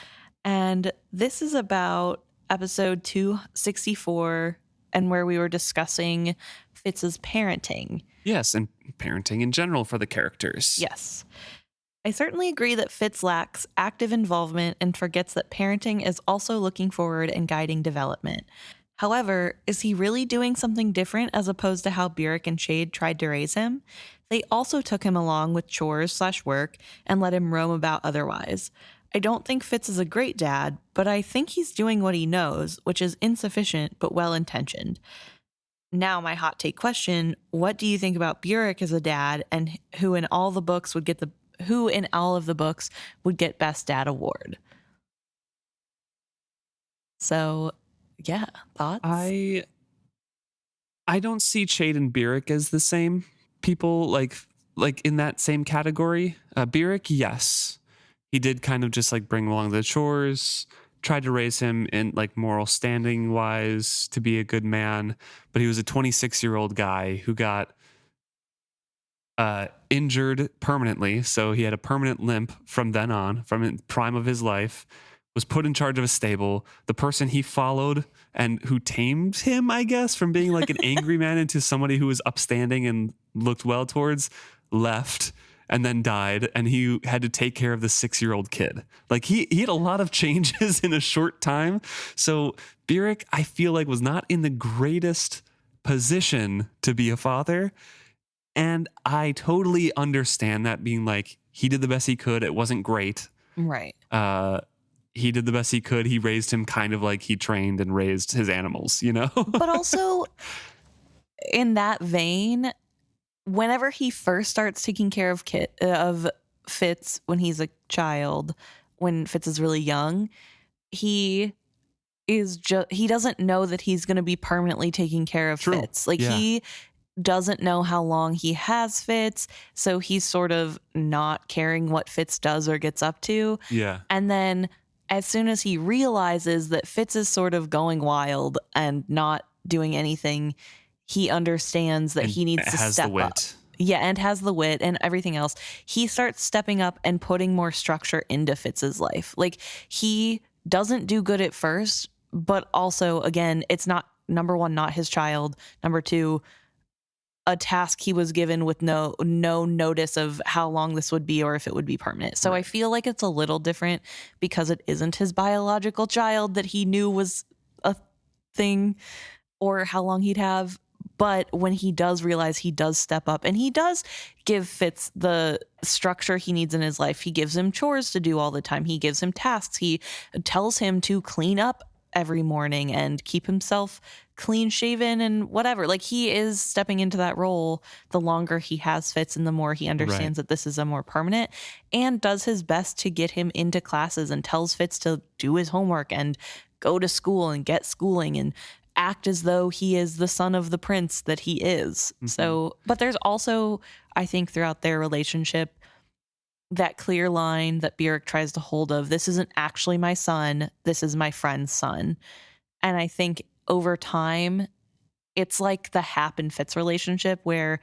and this is about episode 264 and where we were discussing Fitz's parenting. Yes, and parenting in general for the characters. Yes. I certainly agree that Fitz lacks active involvement and forgets that parenting is also looking forward and guiding development. However, is he really doing something different as opposed to how Burek and Shade tried to raise him? They also took him along with chores/work and let him roam about otherwise. I don't think Fitz is a great dad, but I think he's doing what he knows, which is insufficient but well-intentioned. Now, my hot take question, what do you think about Burek as a dad and who in all of the books would get Best Dad award? So, yeah, thoughts? I don't see Shade and Burek as the same people, like in that same category. Burek, yes, he did kind of just like bring him along the chores, tried to raise him in like moral standing wise to be a good man, but he was a 26-year-old guy who got injured permanently, so he had a permanent limp from then on, from the prime of his life, was put in charge of a stable. The person he followed and who tamed him, I guess, from being like an angry man into somebody who was upstanding and looked well towards, left and then died, and he had to take care of the 6-year-old kid. Like he had a lot of changes in a short time. So Burek, I feel like, was not in the greatest position to be a father. And I totally understand that, being like, he did the best he could. It wasn't great. Right. He did the best he could. He raised him kind of like he trained and raised his animals, you know? But also, in that vein, whenever he first starts taking care of Fitz when he's a child, when Fitz is really young, he doesn't know that he's going to be permanently taking care of Fitz. Like, he doesn't know how long he has Fitz, so he's sort of not caring what Fitz does or gets up to. Yeah. And then as soon as he realizes that Fitz is sort of going wild and not doing anything, he understands that he needs to step up. Yeah, and has the wit and everything else. He starts stepping up and putting more structure into Fitz's life. Like, he doesn't do good at first, but also, again, it's not, number one, not his child. Number two, a task he was given with no notice of how long this would be or if it would be permanent. So I feel like it's a little different because it isn't his biological child that he knew was a thing or how long he'd have. But when he does realize, he does step up and he does give Fitz the structure he needs in his life. He gives him chores to do all the time. He gives him tasks. He tells him to clean up every morning and keep himself clean shaven and whatever. Like, he is stepping into that role the longer he has Fitz and the more he understands that this is a more permanent, and does his best to get him into classes and tells Fitz to do his homework and go to school and get schooling and act as though he is the son of the prince that he is. Mm-hmm. So, but there's also, I think, throughout their relationship, that clear line that Burek tries to hold of, this isn't actually my son, this is my friend's son. And I think over time, it's like the Hap and Fitz relationship where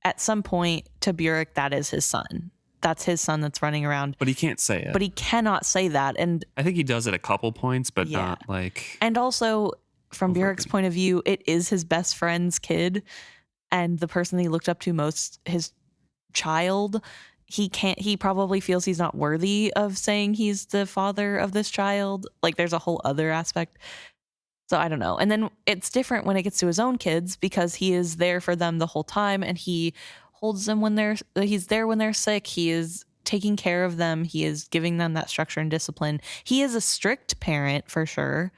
at some point to Burek, that is his son. That's his son that's running around. But he can't say it. But he cannot say that. And I think he does it a couple points, but Yeah. not like... And also, from Overtly. Burek's point of view, it is his best friend's kid. And the person he looked up to most, his child, he probably feels he's not worthy of saying he's the father of this child. Like, there's a whole other aspect. So I don't know. And then it's different when it gets to his own kids because he is there for them the whole time and he holds them he's there when they're sick. He is taking care of them. He is giving them that structure and discipline. He is a strict parent for sure.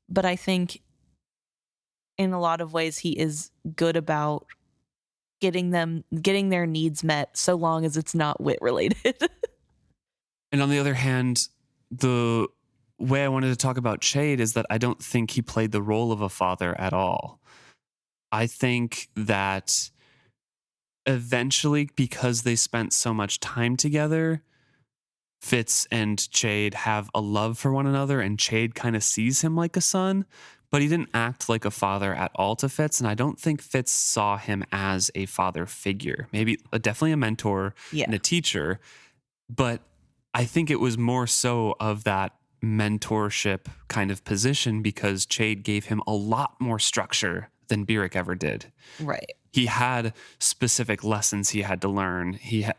But I think in a lot of ways, he is good about getting their needs met so long as it's not wit related. And on the other hand, the way I wanted to talk about Chade is that I don't think he played the role of a father at all. I think that eventually, because they spent so much time together, Fitz and Chade have a love for one another, and Chade kind of sees him like a son, but he didn't act like a father at all to Fitz, and I don't think Fitz saw him as a father figure. Maybe definitely a mentor and a teacher, but I think it was more so of that mentorship kind of position because Chade gave him a lot more structure than Burek ever did. Right. He had specific lessons he had to learn. He had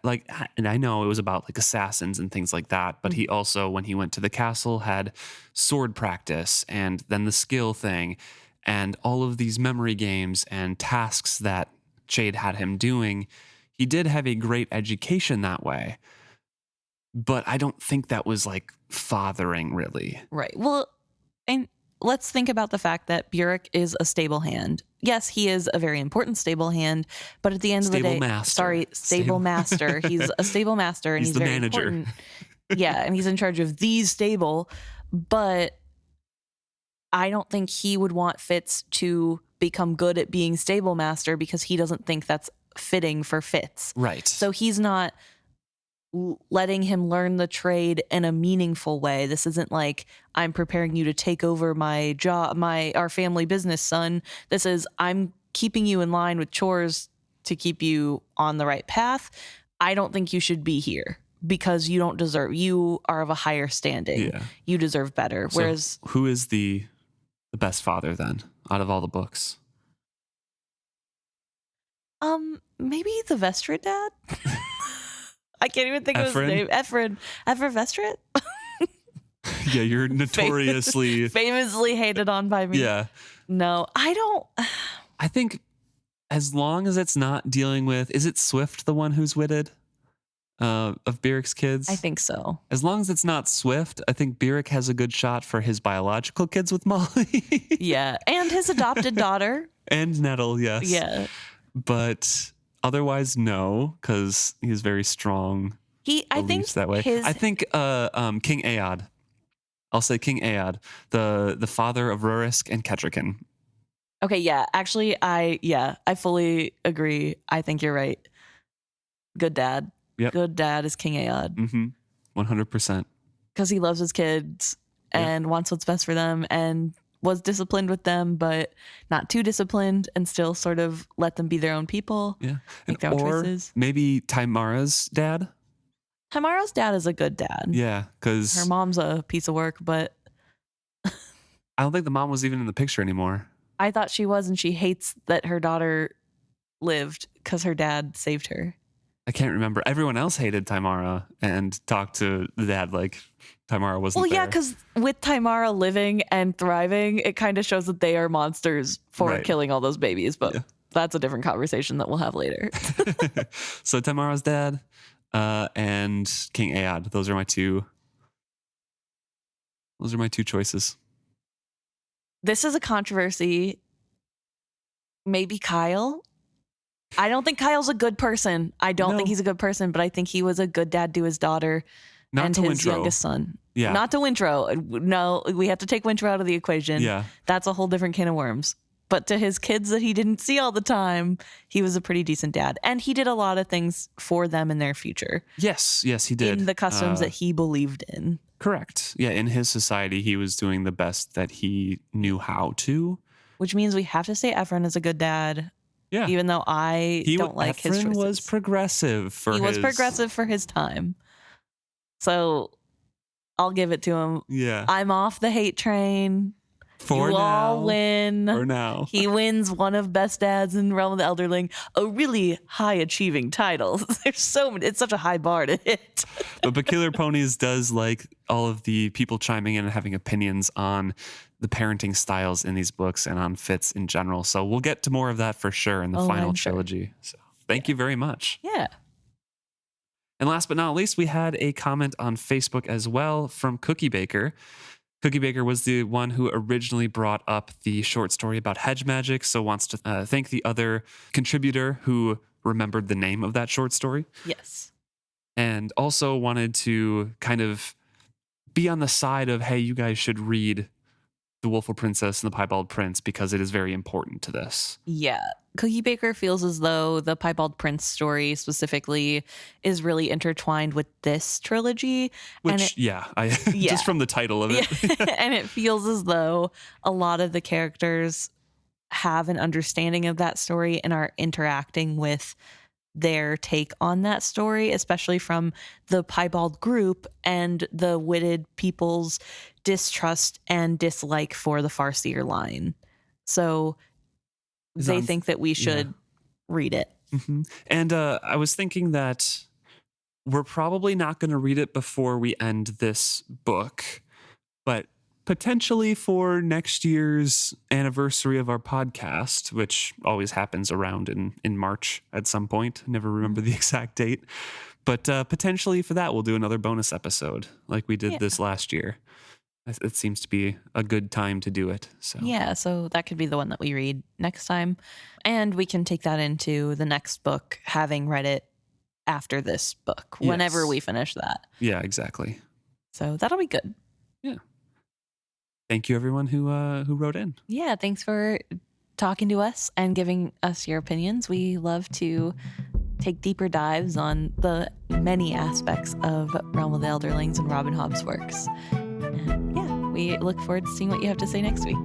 and I know it was about like assassins and things like that, but he also, when he went to the castle, had sword practice and then the skill thing and all of these memory games and tasks that Chade had him doing. He did have a great education that way, but I don't think that was like fathering really. Right. Well, and let's think about the fact that Burek is a stable hand. Yes, he is a very important stable hand, but at the end of the day, stable master. He's a stable master and he's the very manager. important. Yeah, and he's in charge of these stable, but I don't think he would want Fitz to become good at being stable master because he doesn't think that's fitting for Fitz. Right. So he's not letting him learn the trade in a meaningful way. This isn't like, I'm preparing you to take over my job, our family business, son. This is, I'm keeping you in line with chores to keep you on the right path. I don't think you should be here because you are of a higher standing. Yeah. You deserve better. So whereas who is the best father then out of all the books? Maybe the Vestrit dad. I can't even think of his name. Efren Vestrit? Yeah, you're notoriously... famously hated on by me. Yeah. No, I don't... I think as long as it's not dealing with... Is it Swift the one who's witted of Burek's kids? I think so. As long as it's not Swift, I think Burek has a good shot for his biological kids with Molly. Yeah, and his adopted daughter. And Nettle, yes. Yeah. But... otherwise, no, because he's very strong. I think that way. I think King Aod. I'll say King Aod, the father of Rurisk and Kettrican. Okay, yeah. Actually, I fully agree. I think you're right. Good dad. Yep. Good dad is King Aod. 100%. Because he loves his kids and wants what's best for them and was disciplined with them, but not too disciplined and still sort of let them be their own people. Yeah. Make their own choices. Maybe Tamara's dad. Tamara's dad is a good dad. Yeah, because her mom's a piece of work, but I don't think the mom was even in the picture anymore. I thought she was, and she hates that her daughter lived because her dad saved her. I can't remember. Everyone else hated Tamara and talked to the dad like Tamara wasn't there. Well, yeah, because with Tamara living and thriving, it kind of shows that they are monsters for killing all those babies. But that's a different conversation that we'll have later. So Tamara's dad and King Aod. Those are my two choices. This is a controversy. Maybe Kyle. I don't think Kyle's a good person. I don't think he's a good person, but I think he was a good dad to his daughter and his youngest son. Yeah. Not to Wintro. No, we have to take Wintro out of the equation. Yeah. That's a whole different can of worms. But to his kids that he didn't see all the time, he was a pretty decent dad. And he did a lot of things for them in their future. Yes, he did. In the customs that he believed in. Correct. Yeah, in his society, he was doing the best that he knew how to. which means we have to say Errand is a good dad. Yeah. Even though I don't like his choices. Errand was progressive for He was progressive for his time. So I'll give it to him. Yeah. I'm off the hate train. For you now. all win. For now. He wins one of Best Dads in Realm of the Elderling, a really high achieving title. There's so many, it's such a high bar to hit. But Peculiar Ponies does like all of the people chiming in and having opinions on the parenting styles in these books and on Fitz in general. So we'll get to more of that for sure in the final trilogy. So thank you very much. Yeah. And last but not least, we had a comment on Facebook as well from Cookie Baker. Cookie Baker was the one who originally brought up the short story about hedge magic, so wants to thank the other contributor who remembered the name of that short story. Yes. And also wanted to kind of be on the side of, hey, you guys should read The Wolful Princess and The Piebald Prince because it is very important to this. Yeah. Cookie Baker feels as though the Piebald Prince story specifically is really intertwined with this trilogy. Which, just from the title of it. Yeah. And it feels as though a lot of the characters have an understanding of that story and are interacting with their take on that story, especially from the Piebald group and the Witted people's distrust and dislike for the Farseer line. So they think that we should read it. Mm-hmm. And I was thinking that we're probably not going to read it before we end this book, but potentially for next year's anniversary of our podcast, which always happens around in March at some point. I never remember the exact date. But potentially for that, we'll do another bonus episode like we did this last year. It seems to be a good time to do it. So so that could be the one that we read next time. And we can take that into the next book, having read it after this book, whenever we finish that. Yeah, exactly. So that'll be good. Yeah. Thank you, everyone who wrote in. Yeah, thanks for talking to us and giving us your opinions. We love to take deeper dives on the many aspects of Realm of the Elderlings and Robin Hobb's works. And we look forward to seeing what you have to say next week.